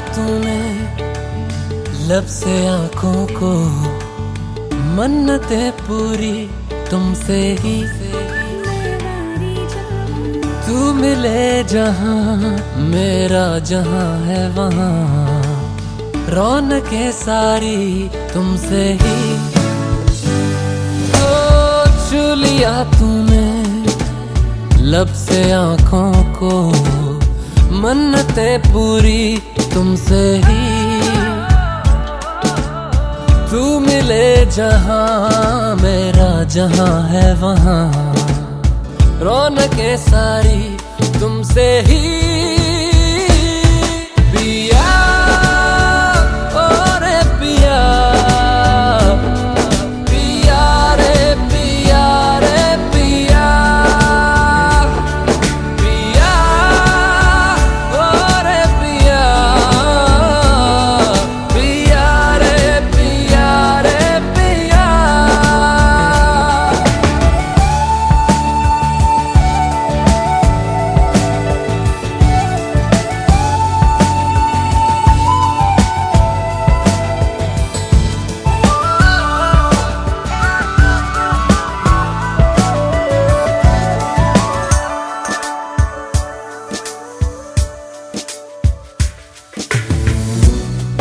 तूने लब से आंखों को, मन्नतें पूरी तुमसे ही। तू मिले जहां मेरा जहां है वहां, रौनकें सारी तुमसे ही। ओ छू लिया तूने लब से आंखों को, मन्नतें पूरी तुमसे ही। तू मिले जहां मेरा जहां है वहां, रौनकें सारी तुमसे ही। पिया ओ रे पिया, पिया रे पिया रे पिया, पिया ओ रे पिया, पिया रे पिया रे पिया।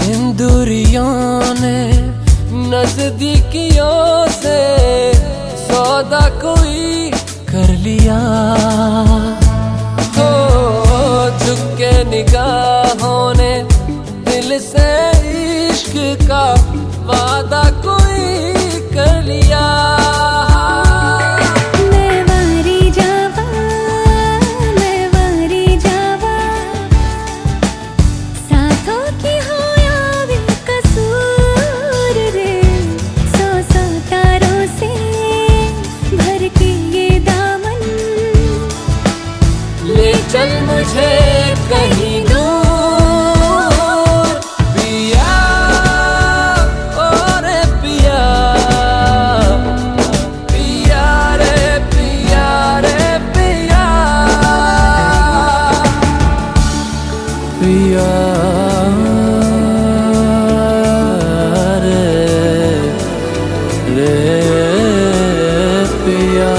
इन दूरियों ने नजदीकियों से सौदा कोई कर लिया। हो झुक के निगाहों ने दिल से इश्क का वादा कोई कर लिया। चल मुझे कहीं दूर पिया, ओ रे पिया, पिया रे पिया रे पिया, पिया रे रे पिया।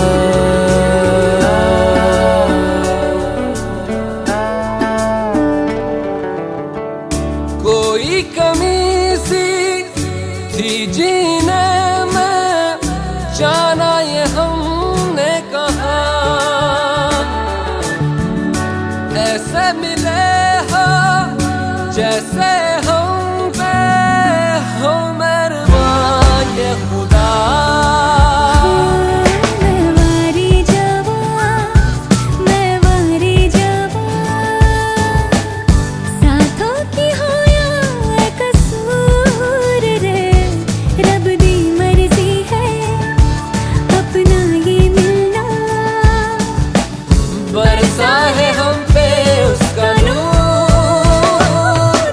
कोई कमी सी थी जीने में, जाना ये हमने कहा। ऐसे मिले हो जैसे हम पे हो मेहरबान ये खुदा। बरसा है हम पे उसका नूर,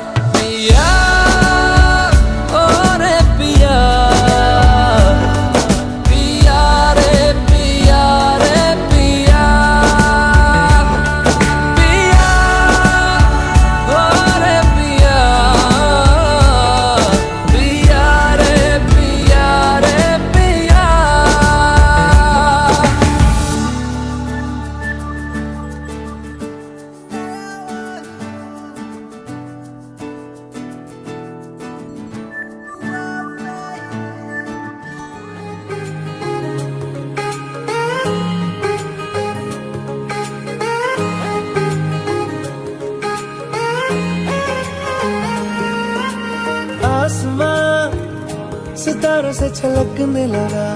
सितारों से छलकने लगा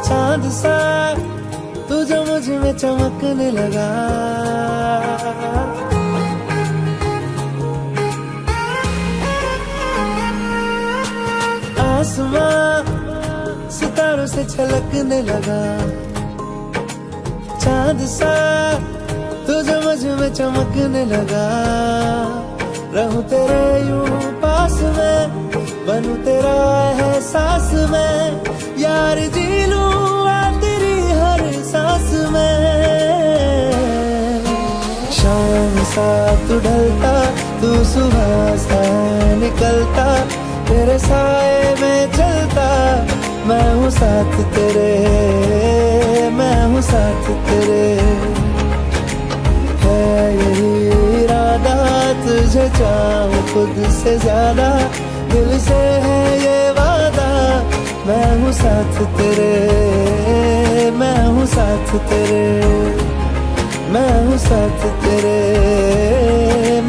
चांद सा तू जो मुझ में चमकने लगा आसमां सितारों से छलकने लगा चांद सा तू जो मुझ में चमकने लगा रहूं तेरे यूं पास में बनूं तेरा एहसास में यार जी लूं तेरी हर सांस में शाम सा तू ढलता तू सुबह सा निकलता तेरे साए में चलता मैं हूँ साथ तेरे मैं हूँ साथ तेरे है यही इरादा तुझे चाहूं खुद से ज्यादा दिल से है ये वादा मैं हूँ साथ तेरे मैं हूँ साथ तेरे मैं हूँ साथ तेरे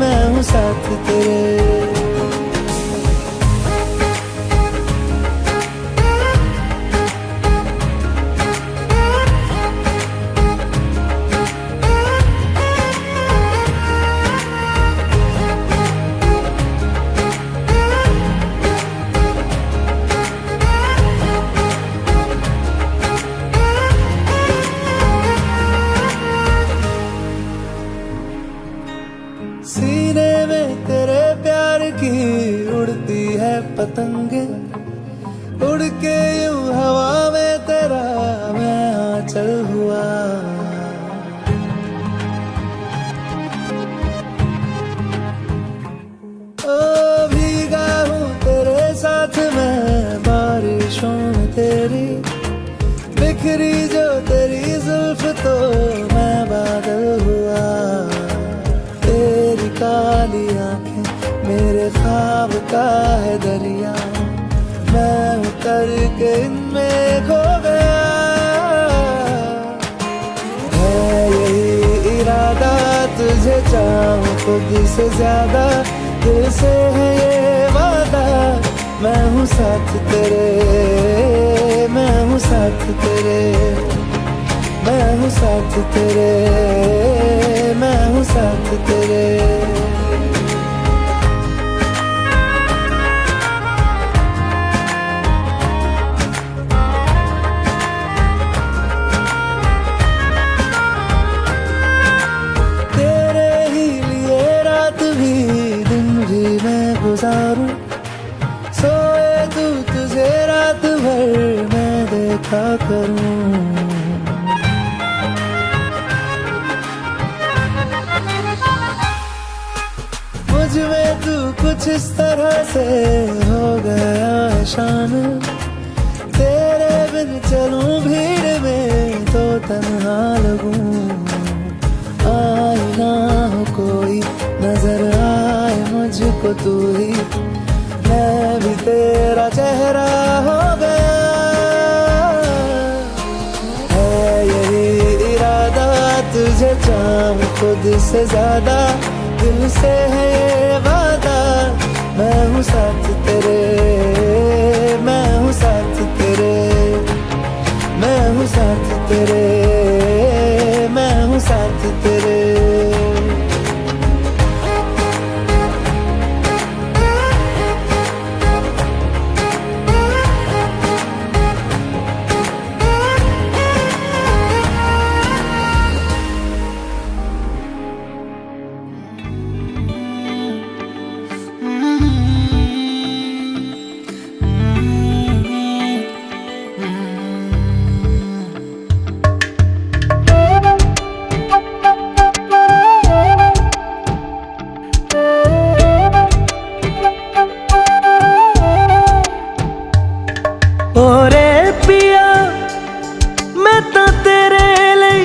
मैं हूँ साथ तेरे सीने में तेरे प्यार की उड़ती है पतंगे उड़ के यूं हवा में तेरा मैं आंचल हुआ ओ भीगा हूँ तेरे साथ मैं बारिशों में तेरी बिखरी जो तेरी जुल्फ तो मैं बादल हुआ तेरी काली आंखें मेरे ख्वाब का है दरिया मैं उतर के इनमें खो गया है यही इरादा तुझे चाहूं खुद से ज्यादा दिल से है ये वादा मैं हूँ साथ तेरे मैं हूँ साथ तेरे मैं हूँ साथ तेरे मैं हूँ साथ तेरे तेरे ही लिए रात भी दिन भी मैं गुजारूं सोए तू तुझे रात भर मैं देखा करूं मुझ में तू कुछ इस तरह से हो गया है शामिल तेरे बिन चलूं भीड़ में तो तन्हा लगूं आए ना हो कोई नजर आए मुझको तू ही मैं भी तेरा चेहरा हो गया है यही इरादा तुझे चाहूं खुद से ज्यादा दिल से है ये वादा मैं हूँ साथ तेरे मैं हूँ साथ तेरे मैं हूँ साथ तेरे मैं हूँ साथ तेरे ओरे पिया मैं तो तेरे लिए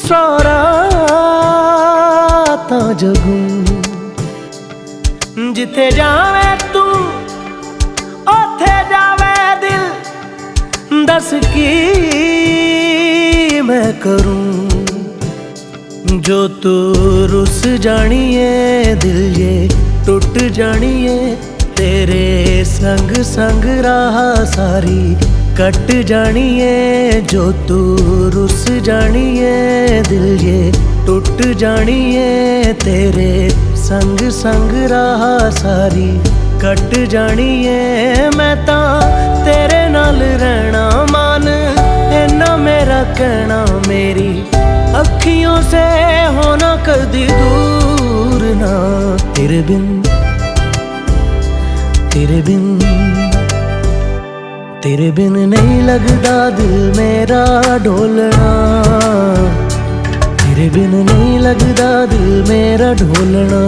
सौराता जगूं जिथे जावे तू ओथे जावे दिल दस की मैं करूं जो तू रुस जानिए दिल ये टूट जानिए तेरे संग संग राह सारी कट जानी है, जो तू रुस जानी है, दिल ये टूट जानी है। तेरे संग संग राह सारी कट जानी है, मैं ता तेरे नाल रहना मान इन्ना मेरा कहना। मेरी अखियों से होना कदी दूर ना, तेरे बिन तेरे बिन तेरे बिन नहीं लगदा दिल मेरा ढोलना, तेरे बिन नहीं लगदा दिल मेरा ढोलना।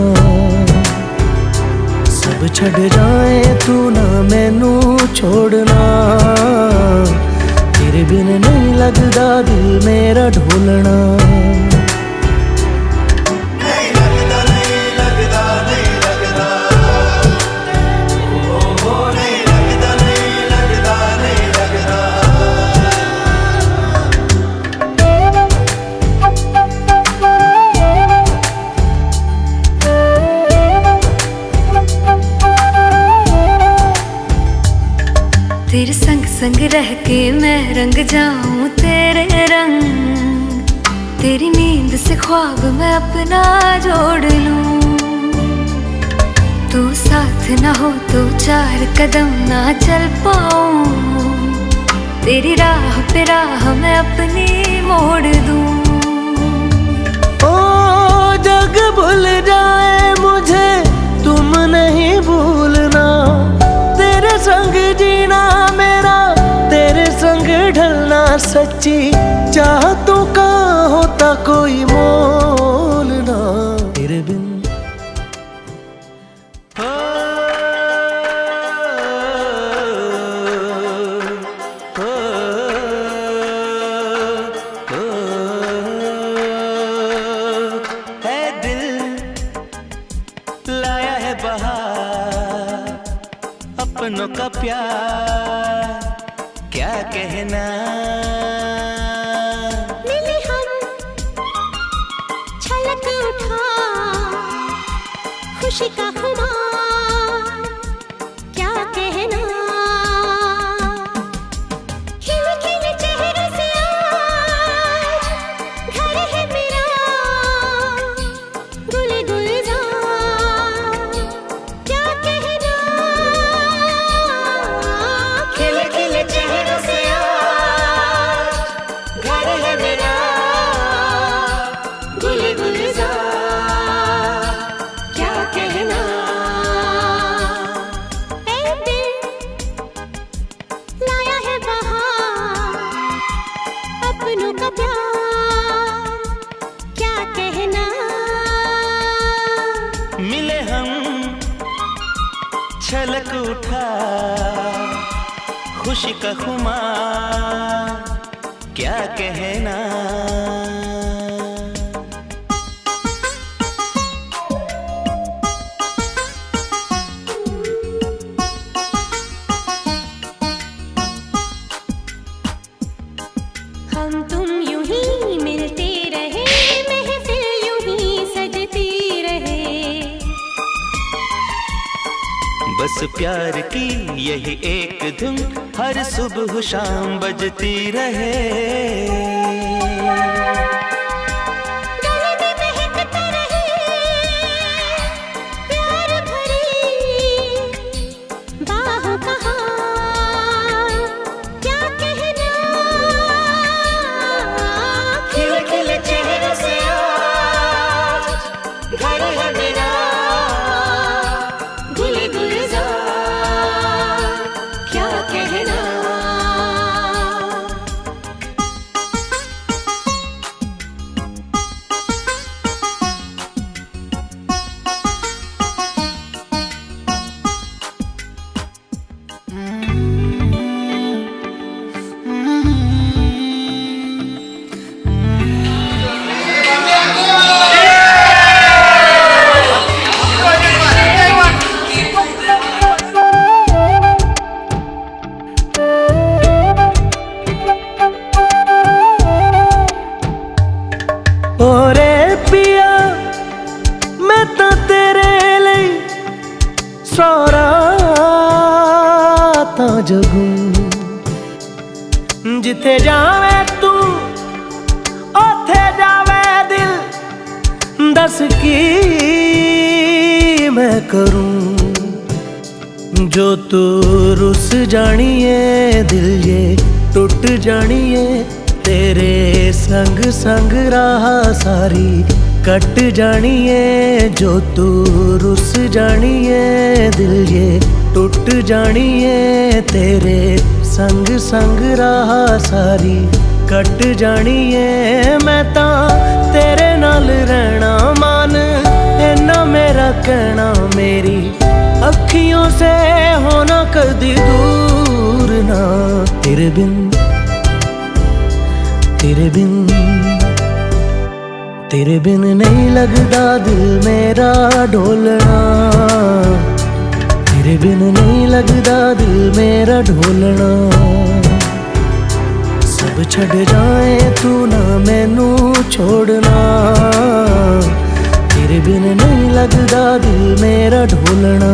सब छड़ जाए तू ना मैनू छोड़ना, तेरे बिन नहीं लगदा दिल मेरा ढोलना। तेरे संग संग रह के मैं रंग जाऊं तेरे रंग, तेरी नींद से ख्वाब मैं अपना जोड़ लूं। तू साथ ना हो तो 4 कदम ना चल पाऊं, तेरी राह पे राह मैं अपनी मोड़ दूं। ओ जग भूल जाए मुझे तुम नहीं भूलना, तेरे संग जीना मेरा तेरे संग ढलना। सच्ची चाहतों का होता कोई मोल ना, तेरे बिन है दिल लाया है बहार अपनों का प्यार, क्या कहना। मिले हम छलक उठा खुशी का खुमार, क्या कहना। खिल खिल चेहरे से आज घर है मेरा गुल गुलजार, क्या कहना। खिल खिल चेहरे से आज घर है मेरा गुल गुलजार, क्या कहना। ए दिल लाया है बहार अपनों का प्यार, क्या कहना। मिले हम छलक उठा खुशी का खुमार, क्या कहना। हम तुम यूं ही मिलते रहे, महफिल यूं ही सजती रहे। बस प्यार की यही एक धुन हर सुबह शाम बजती रहे। गले में महकता रहे प्यार भरी बाहों का हार, क्या कहना। खिल खिल चेहरे से आज घर है मेरा गुल गुलजार, क्या कहना। जगूं जिथे जावे तू ओथे जावे दिल दस की मैं करूं जो तू रुस जानिए दिल ये टूट जानिए तेरे संग संग राह सारी कट जानिए जो तू रुस जानिए दिल ये टूट जानिए तेरे संग संग राह सारी कट जानिए मैं ता तेरे नाल रहना मान इन्ना मेरा कहना मेरी अखियों से होना कदी दूर ना तेरे बिन नहीं लगदा दिल मेरा ढोलना तेरे बिन नहीं लगदा दिल मेरा ढोलना सब छड़ जाए तू ना मैनू छोड़ना तेरे बिन नहीं लगदा दिल मेरा ढोलना